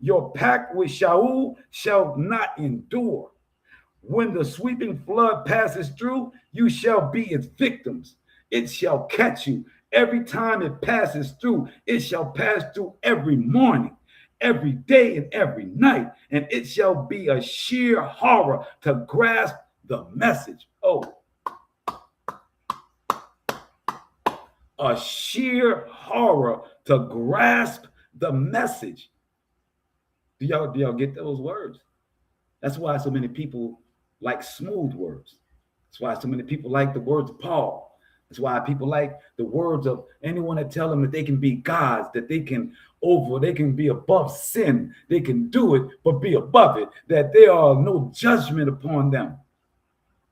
Your pact with Shaul shall not endure. When the sweeping flood passes through, you shall be its victims. It shall catch you. Every time it passes through, it shall pass through every morning, every day, and every night. And it shall be a sheer horror to grasp the message. Oh, a sheer horror to grasp the message. Do y'all get those words? That's why so many people like smooth words. That's why so many people like the words of Paul. That's why people like the words of anyone that tell them that they can be gods, that they can be above sin. They can do it, but be above it, that there are no judgment upon them.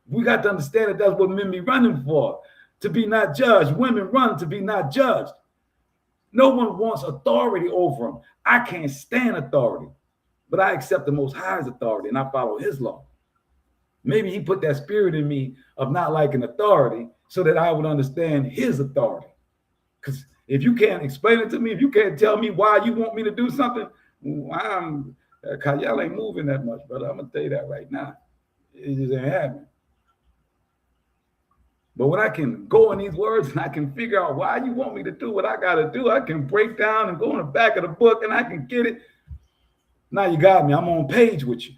We got to understand that that's what men be running for, to be not judged. Women run to be not judged. No one wants authority over them. I can't stand authority, but I accept the Most High's authority and I follow his law. Maybe he put that spirit in me of not liking authority so that I would understand his authority. Because if you can't explain it to me, if you can't tell me why you want me to do something, y'all ain't moving that much, brother. I'm going to tell you that right now. It just ain't happening. But when I can go in these words and I can figure out why you want me to do what I got to do, I can break down and go in the back of the book and I can get it. Now you got me. I'm on page with you.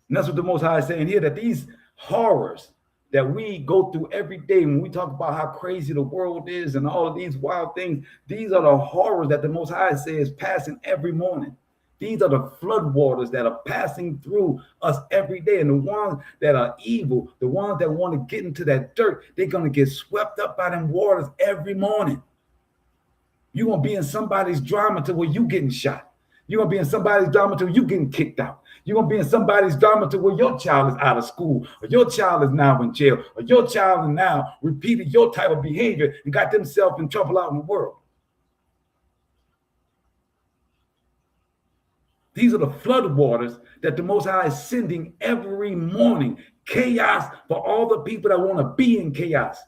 And that's what the Most High is saying here, that these horrors that we go through every day, when we talk about how crazy the world is and all of these wild things, these are the horrors that the Most High says passing every morning. These are the flood waters that are passing through us every day. And the ones that are evil, the ones that want to get into that dirt, they're going to get swept up by them waters every morning. You're going to be in somebody's drama to where you getting shot. You're going to be in somebody's drama to where you getting kicked out. You're going to be in somebody's drama to where your child is out of school, or your child is now in jail, or your child is now repeating your type of behavior and got themselves in trouble out in the world. These are the flood waters that the Most High is sending every morning. Chaos for all the people that want to be in chaos.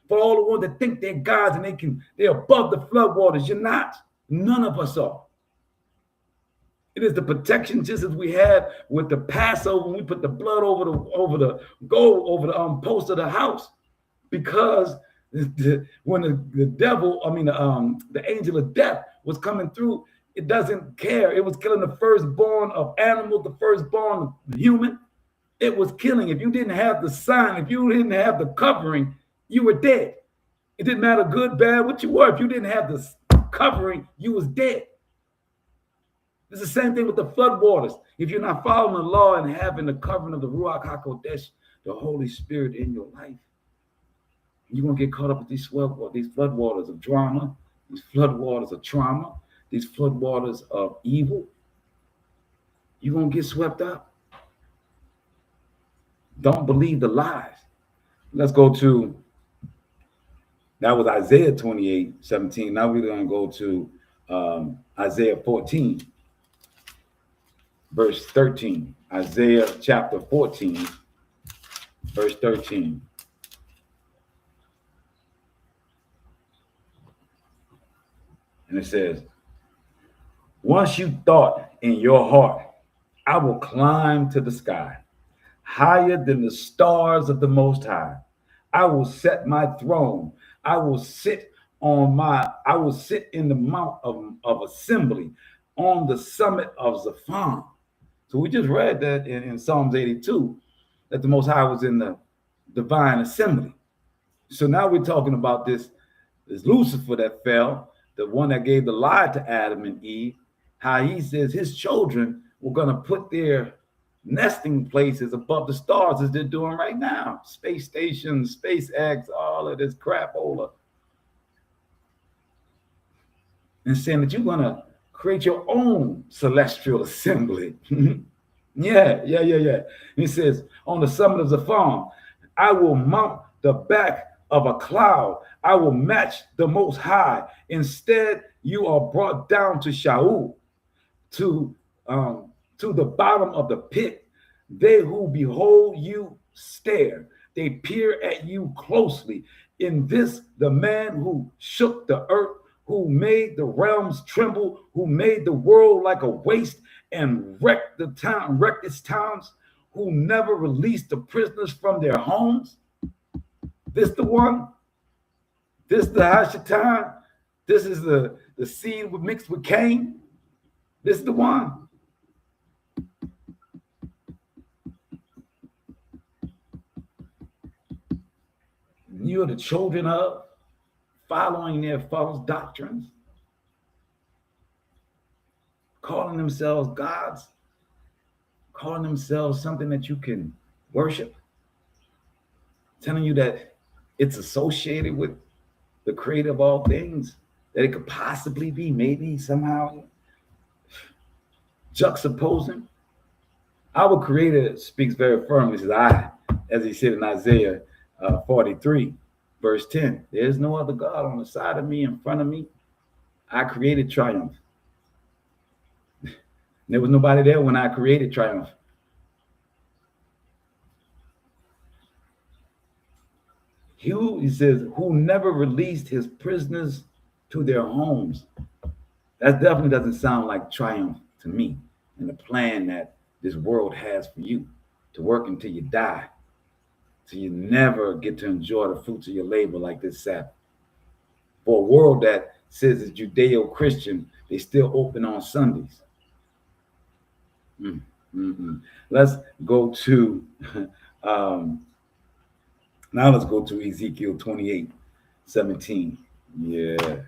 For all the ones that think they're gods and they're above the flood waters. You're not. None of us are. It is the protection just as we had with the Passover when we put the blood over the post of the house. Because when the angel of death was coming through, it doesn't care. It was killing the firstborn of animals, the firstborn of human. It was killing. If you didn't have the sign, if you didn't have the covering, you were dead. It didn't matter good, bad, what you were. If you didn't have the covering, you was dead. It's the same thing with the flood waters. If you're not following the law and having the covering of the Ruach HaKodesh, the Holy Spirit in your life, you're going to get caught up with these flood waters of drama, these flood waters of trauma, these flood waters of evil. You're going to get swept up. Don't believe the lies. Let's go to, that was Isaiah 28:17. Now we're going to go to Isaiah 14, verse 13. Isaiah chapter 14, verse 13. And it says, once you thought in your heart, I will climb to the sky, higher than the stars of the Most High. I will set my throne. I will sit in the mount of assembly on the summit of Zaphon. So we just read that in Psalms 82, that the Most High was in the divine assembly. So now we're talking about this Lucifer that fell, the one that gave the lie to Adam and Eve, how he says his children were going to put their nesting places above the stars as they're doing right now. Space stations, SpaceX, all of this crapola. And saying that you're going to create your own celestial assembly. Yeah. He says, on the summit of Zaphon, I will mount the back of a cloud. I will match the Most High. Instead, you are brought down to Shaul, to the bottom of the pit. They who behold you stare. They peer at you closely. In this, the man who shook the earth, who made the realms tremble, who made the world like a waste and wrecked its towns, who never released the prisoners from their homes. This the one? This the Hashatan? This is the seed mixed with Cain? This is the one. You're the children of following their false doctrines, calling themselves gods, calling themselves something that you can worship, telling you that it's associated with the creator of all things, that it could possibly be, maybe somehow juxtaposing. Our creator speaks very firmly. He says, as he said in Isaiah 43, verse 10, there's no other God on the side of me, in front of me. I created triumph. There was nobody there when I created triumph. He says, who never released his prisoners to their homes. That definitely doesn't sound like triumph to me, and the plan that this world has for you, to work until you die, so you never get to enjoy the fruits of your labor like this Sabbath. For a world that says it's Judeo-Christian, they still open on Sundays. Let's go to now let's go to Ezekiel 28:17. Yeah.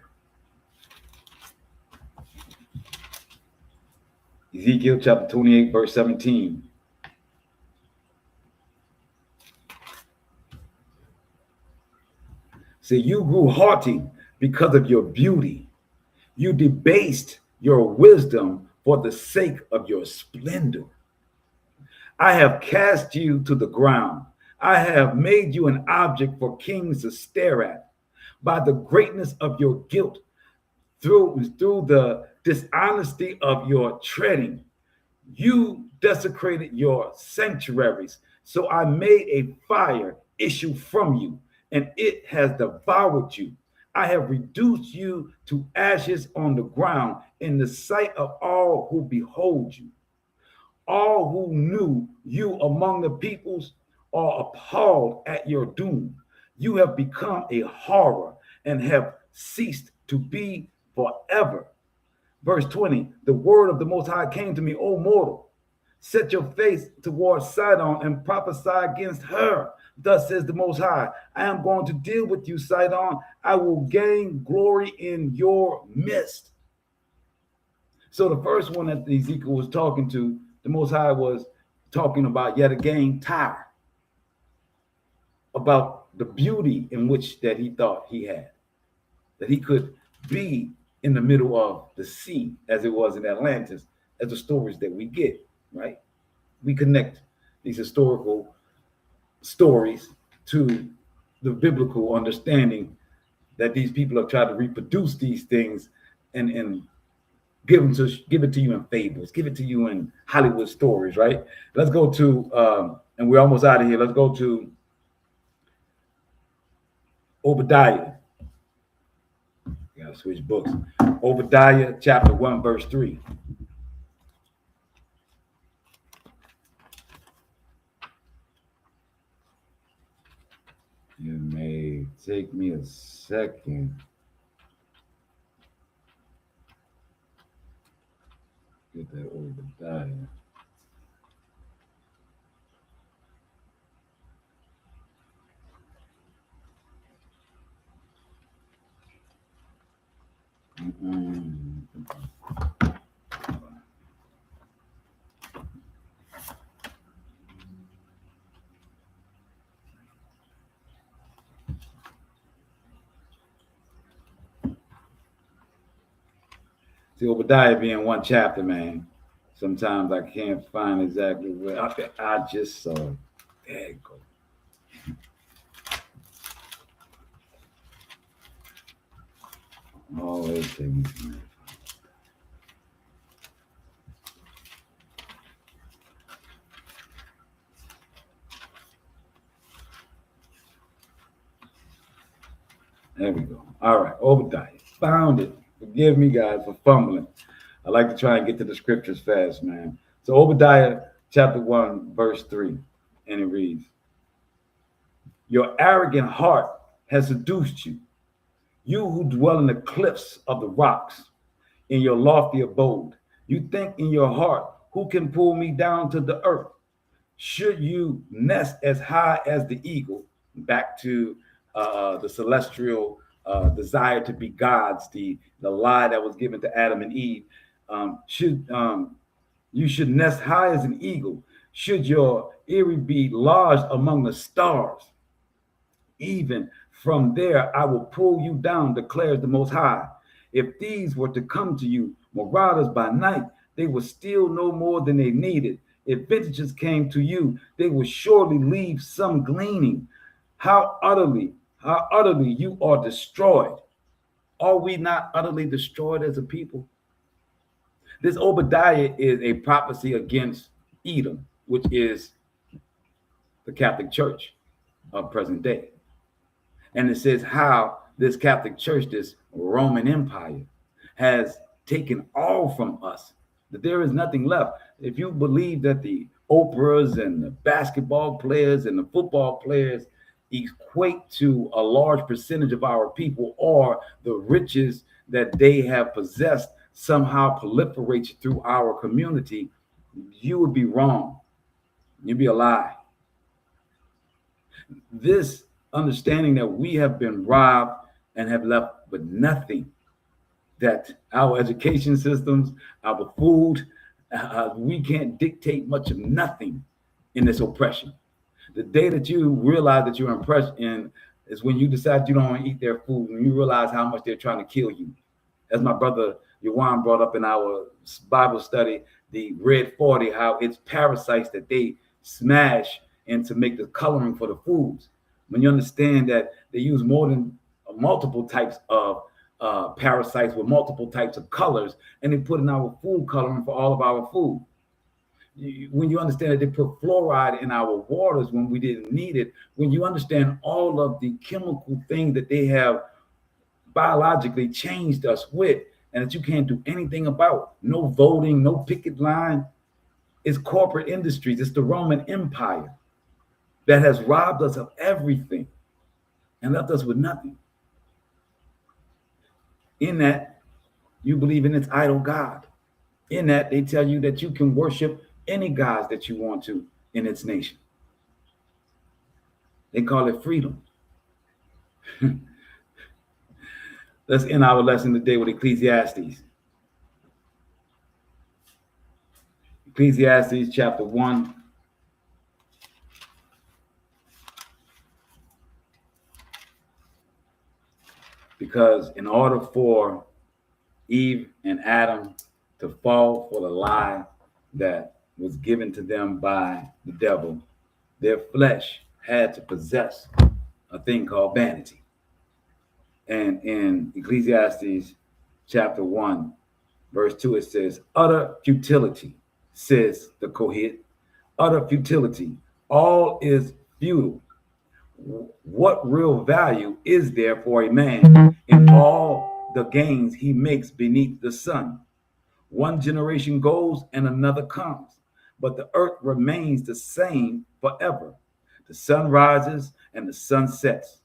Ezekiel chapter 28, verse 17. Say, you grew haughty because of your beauty. You debased your wisdom for the sake of your splendor. I have cast you to the ground. I have made you an object for kings to stare at. By the greatness of your guilt, through the dishonesty of your treading, you desecrated your sanctuaries. So I made a fire issue from you, and it has devoured you. I have reduced you to ashes on the ground in the sight of all who behold you. All who knew you among the peoples are appalled at your doom. You have become a horror and have ceased to be forever. Verse 20, the word of the Most High came to me, O mortal, set your face towards Sidon and prophesy against her. Thus says the Most High, I am going to deal with you, Sidon. I will gain glory in your midst. So the first one that Ezekiel was talking to, the Most High was talking about yet again Tyre, about the beauty in which that he thought he had, that he could be in the middle of the sea as it was in Atlantis, as the stories that we get, right? We connect these historical stories to the biblical understanding that these people have tried to reproduce these things and give it to you in fables, give it to you in Hollywood stories, right? Let's go to, and we're almost out of here. Let's go to Obadiah. You gotta switch books. Obadiah chapter 1, verse 3. It may take me a second. Get that Obadiah. See, Obadiah being one chapter, man. Sometimes I can't find exactly where I just saw it. There you go. Always taking me. There we go. All right, Obadiah. Found it. Forgive me, guys, for fumbling. I like to try and get to the scriptures fast, man. So Obadiah chapter 1, verse 3, and it reads, "Your arrogant heart has seduced you, you who dwell in the cliffs of the rocks, in your lofty abode. You think in your heart, who can pull me down to the earth? Should you nest as high as the eagle?" Back to the celestial desire to be gods, the lie that was given to Adam and Eve. You should nest high as an eagle. Should your eyrie be lodged among the stars? Even from there I will pull you down, declares the Most High. If thieves were to come to you, marauders by night, they would steal no more than they needed. If vintages came to you, they would surely leave some gleaning. How utterly you are destroyed. Are we not utterly destroyed as a people? This Obadiah is a prophecy against Edom, which is the Catholic Church of present day. And it says how this Catholic Church, this Roman Empire, has taken all from us, that there is nothing left. If you believe that the Oprahs and the basketball players and the football players equate to a large percentage of our people, or the riches that they have possessed somehow proliferates through our community, you would be wrong. You'd be a lie. This understanding that we have been robbed and have left with nothing, that our education systems, our food, we can't dictate much of nothing in this oppression. The day that you realize that you're oppressed in is when you decide you don't want to eat their food, and you realize how much they're trying to kill you. As my brother Yawan brought up in our Bible study, the red 40, how it's parasites that they smash and to make the coloring for the foods. When you understand that they use more than multiple types of parasites with multiple types of colors, and they put in our food coloring for all of our food. When you understand that they put fluoride in our waters when we didn't need it, when you understand all of the chemical things that they have biologically changed us with, and that you can't do anything about, no voting, no picket line, it's corporate industries, it's the Roman Empire that has robbed us of everything and left us with nothing. In that, you believe in its idol God. In that, they tell you that you can worship any gods that you want to in its nation. They call it freedom. Let's end our lesson today with Ecclesiastes. Ecclesiastes chapter 1. Because in order for Eve and Adam to fall for the lie that was given to them by the devil, their flesh had to possess a thing called vanity. And in Ecclesiastes chapter 1, verse 2, it says, utter futility, says the Kohet, utter futility. All is futile. What real value is there for a man in all the gains he makes beneath the sun? One generation goes and another comes, but the earth remains the same forever. The sun rises and the sun sets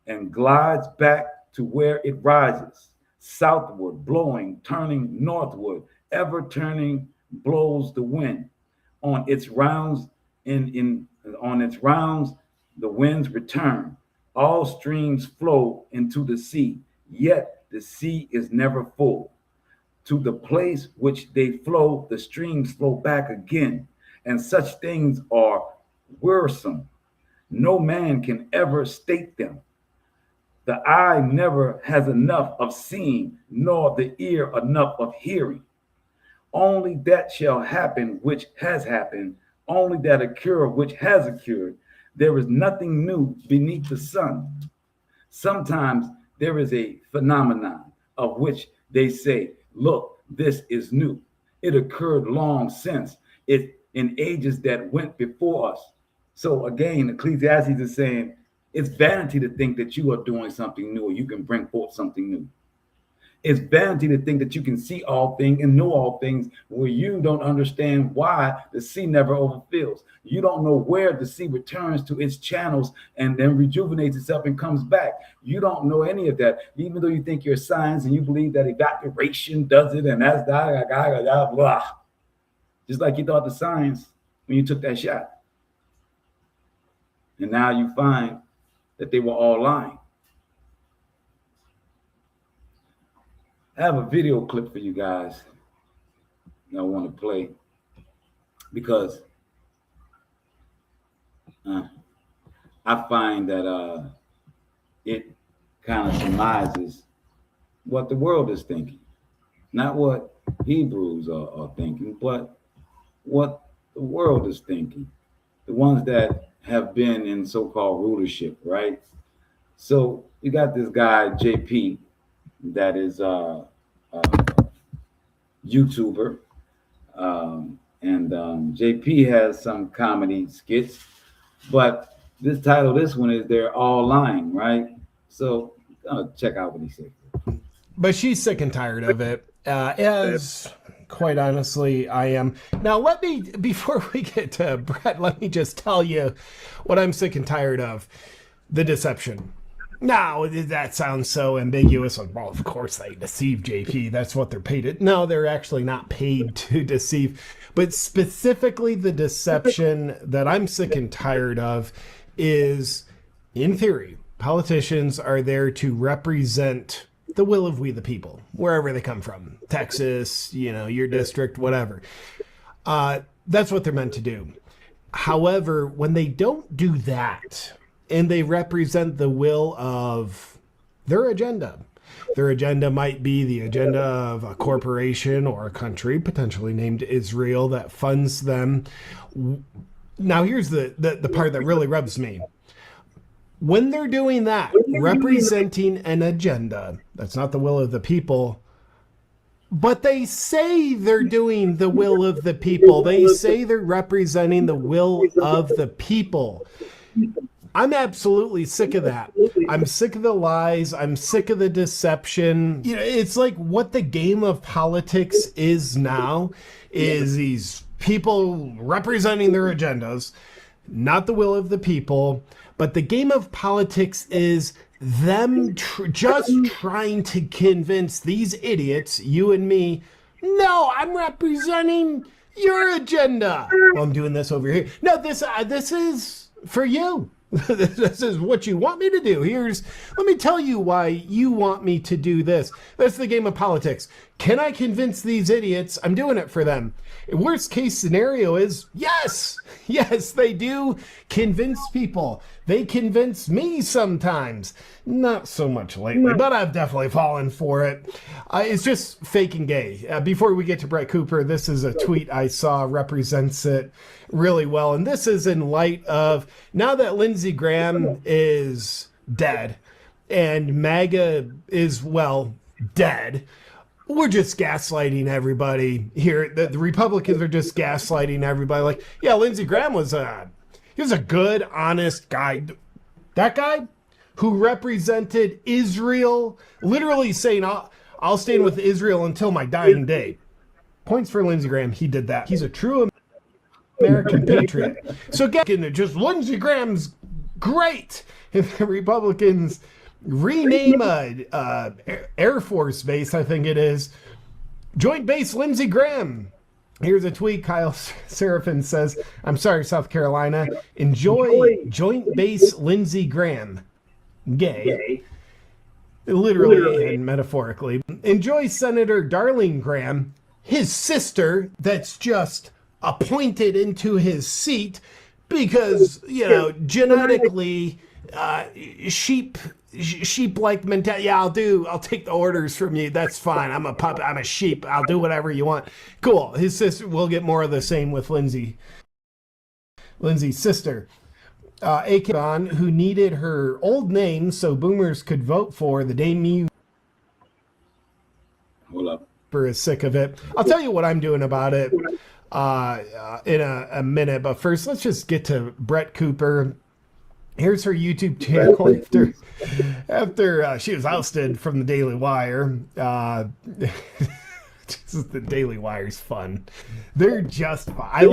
and glides back to where it rises, southward, blowing, turning northward, ever turning blows the wind. On its rounds, on its rounds, the winds return. All streams flow into the sea, yet the sea is never full. To the place which they flow, the streams flow back again, and such things are wearisome. No man can ever state them. The eye never has enough of seeing, nor the ear enough of hearing. Only that shall happen which has happened, only that occur which has occurred. There is nothing new beneath the sun. Sometimes there is a phenomenon of which they say, look, this is new. It occurred long since, it in ages that went before us. So again, Ecclesiastes is saying it's vanity to think that you are doing something new or you can bring forth something new. It's vanity to think that you can see all things and know all things where you don't understand why the sea never overfills. You don't know where the sea returns to its channels and then rejuvenates itself and comes back. You don't know any of that, even though you think you're science and you believe that evaporation does it and that's blah. Just like you thought the science when you took that shot. And now you find that they were all lying. I have a video clip for you guys that I want to play because I find that it kind of surmises what the world is thinking. Not what Hebrews are thinking, but what the world is thinking. The ones that have been in so-called rulership, right? So you got this guy, JP, that is a YouTuber. And JP has some comedy skits, but this title, this one is They're All Lying, right? So check out what he said. But she's sick and tired of it, as quite honestly I am. Now, before we get to Brett, let me just tell you what I'm sick and tired of. The deception. Now, that sounds so ambiguous. Well, of course they deceive, JP. That's what they're paid. No, they're actually not paid to deceive. But specifically the deception that I'm sick and tired of is, in theory, politicians are there to represent the will of we the people, wherever they come from. Texas, your district, whatever. That's what they're meant to do. However, when they don't do that, and they represent the will of their agenda. Their agenda might be the agenda of a corporation or a country, potentially named Israel, that funds them. Now, here's the part that really rubs me. When they're doing that, representing an agenda, that's not the will of the people, but they say they're doing the will of the people. They say they're representing the will of the people. I'm absolutely sick of that. I'm sick of the lies. I'm sick of the deception. It's like what the game of politics is now is these people representing their agendas, not the will of the people. But the game of politics is them just trying to convince these idiots, you and me, no, I'm representing your agenda. Well, I'm doing this over here. No, this is for you. This is what you want me to do. Let me tell you why you want me to do this. That's the game of politics. Can I convince these idiots I'm doing it for them? Worst case scenario is yes, they do convince people. They convince me sometimes. Not so much lately, but I've definitely fallen for it. It's just fake and gay. Before we get to Brett Cooper, this is a tweet I saw represents it really well. And this is in light of now that Lindsey Graham is dead and MAGA is, well, dead. We're just gaslighting everybody here. The Republicans are just gaslighting everybody. Like, yeah, Lindsey Graham was a good, honest guy. That guy who represented Israel, literally saying, I'll stand with Israel until my dying day. Points for Lindsey Graham. He did that. He's a true American patriot. So getting it, just Lindsey Graham's great. If the Republicans rename a Air Force base, I think it is, Joint Base Lindsey Graham. Here's a tweet. Kyle Seraphin says, I'm sorry, South Carolina. Enjoy Joint Base Lindsey Graham. Gay. Literally and metaphorically. Enjoy Senator Darling Graham, his sister that's just appointed into his seat because, genetically, sheep-like mentality. Yeah, I'll take the orders from you. That's fine. I'm a puppet. I'm a sheep. I'll do whatever you want. Cool. His sister will get more of the same with Lindsay. Lindsay's sister. Akon, who needed her old name so boomers could vote for the Dame Hold up. is sick of it. I'll tell you what I'm doing about it in a minute. But first, let's just get to Brett Cooper. Here's her YouTube channel after she was ousted from the Daily Wire. The Daily Wire's fun. They're just fun. I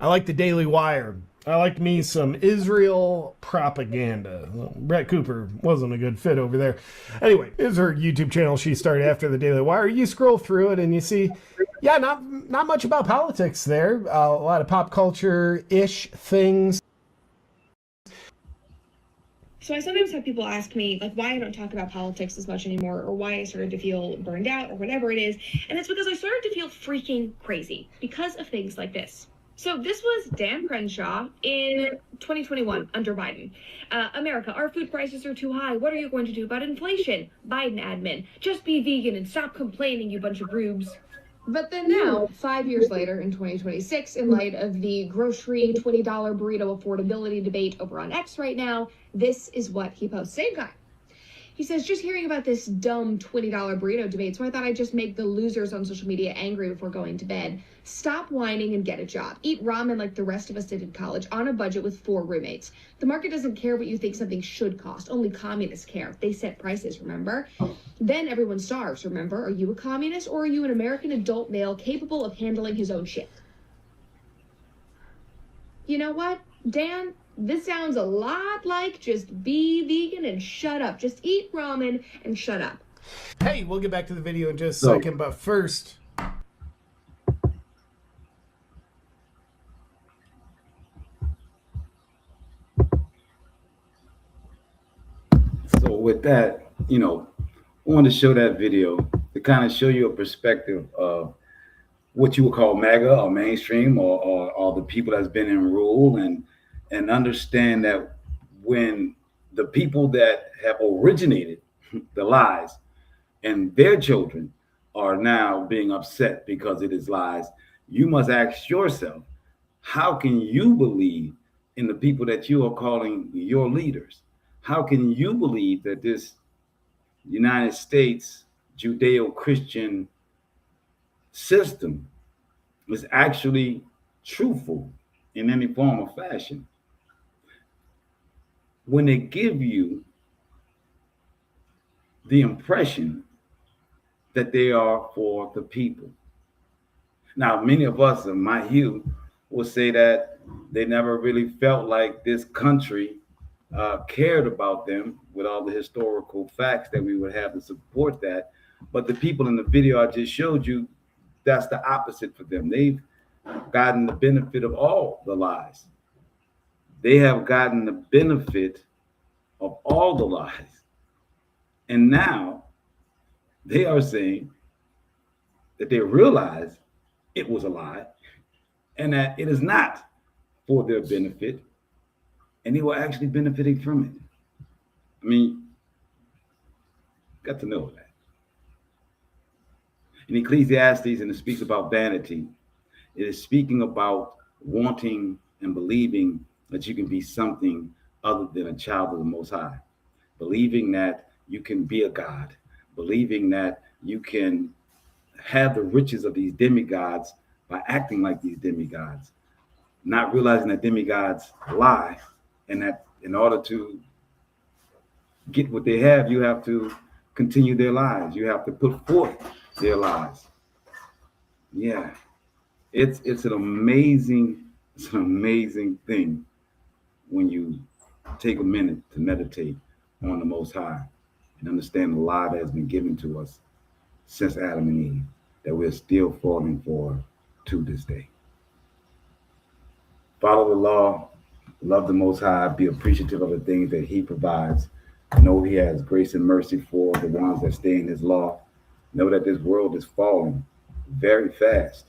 like the Daily Wire. I like me some Israel propaganda. Brett Cooper wasn't a good fit over there. Anyway, here's her YouTube channel she started after the Daily Wire. You scroll through it and you see, yeah, not much about politics there. A lot of pop culture-ish things. So I sometimes have people ask me, like, why I don't talk about politics as much anymore, or why I started to feel burned out, or whatever it is. And it's because I started to feel freaking crazy because of things like this. So this was Dan Crenshaw in 2021 under Biden. America, our food prices are too high. What are you going to do about inflation? Biden admin, just be vegan and stop complaining, you bunch of rubes. But then now, 5 years later in 2026, in light of the grocery $20 burrito affordability debate over on X right now, this is what he posts. Same guy. He says, just hearing about this dumb $20 burrito debate, so I thought I'd just make the losers on social media angry before going to bed. Stop whining and get a job. Eat ramen like the rest of us did in college on a budget with 4 roommates. The market doesn't care what you think something should cost. Only communists care. They set prices, remember? Then everyone starves, remember? Are you a communist or are you an American adult male capable of handling his own shit? You know what, Dan? This sounds a lot like just be vegan and shut up. Just eat ramen and shut up. Hey, we'll get back to the video in just a second, but first... So with that, I want to show that video to kind of show you a perspective of what you would call MAGA or mainstream or the people that's been in rule and understand that when the people that have originated the lies and their children are now being upset because it is lies, you must ask yourself, how can you believe in the people that you are calling your leaders? How can you believe that this United States Judeo-Christian system is actually truthful in any form or fashion? When they give you the impression that they are for the people. Now, many of us in my hue will say that they never really felt like this country cared about them with all the historical facts that we would have to support that. But the people in the video I just showed you, that's the opposite for them. They've gotten the benefit of all the lies. they have gotten the benefit of all the lies. And now they are saying that they realize it was a lie and that it is not for their benefit, and they were actually benefiting from it. I mean, got to know that. In Ecclesiastes, and it speaks about vanity, it is speaking about wanting and believing that you can be something other than a child of the Most High, believing that you can be a God, believing that you can have the riches of these demigods by acting like these demigods, not realizing that demigods lie, and that in order to get what they have, you have to continue their lies. You have to put forth their lies. Yeah, it's an amazing thing when you take a minute to meditate on the Most High and understand the lie that has been given to us since Adam and Eve, that we're still falling for to this day. Follow the law, love the Most High, be appreciative of the things that He provides. Know He has grace and mercy for the ones that stay in His law. Know that this world is falling very fast,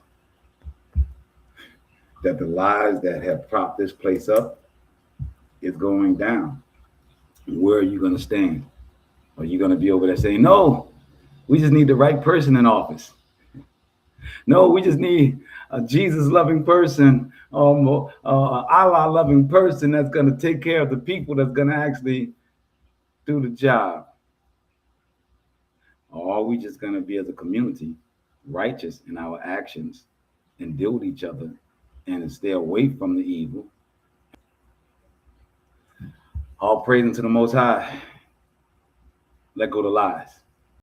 that the lies that have propped this place up is going down. Where are you going to stand? Are you going to be over there saying, no, we just need the right person in office? No, we just need a Jesus-loving person, Allah-loving person that's going to take care of the people, that's going to actually do the job? Or are we just going to be, as a community, righteous in our actions and deal with each other and stay away from the evil? All praise unto the Most High. Let go of the lies.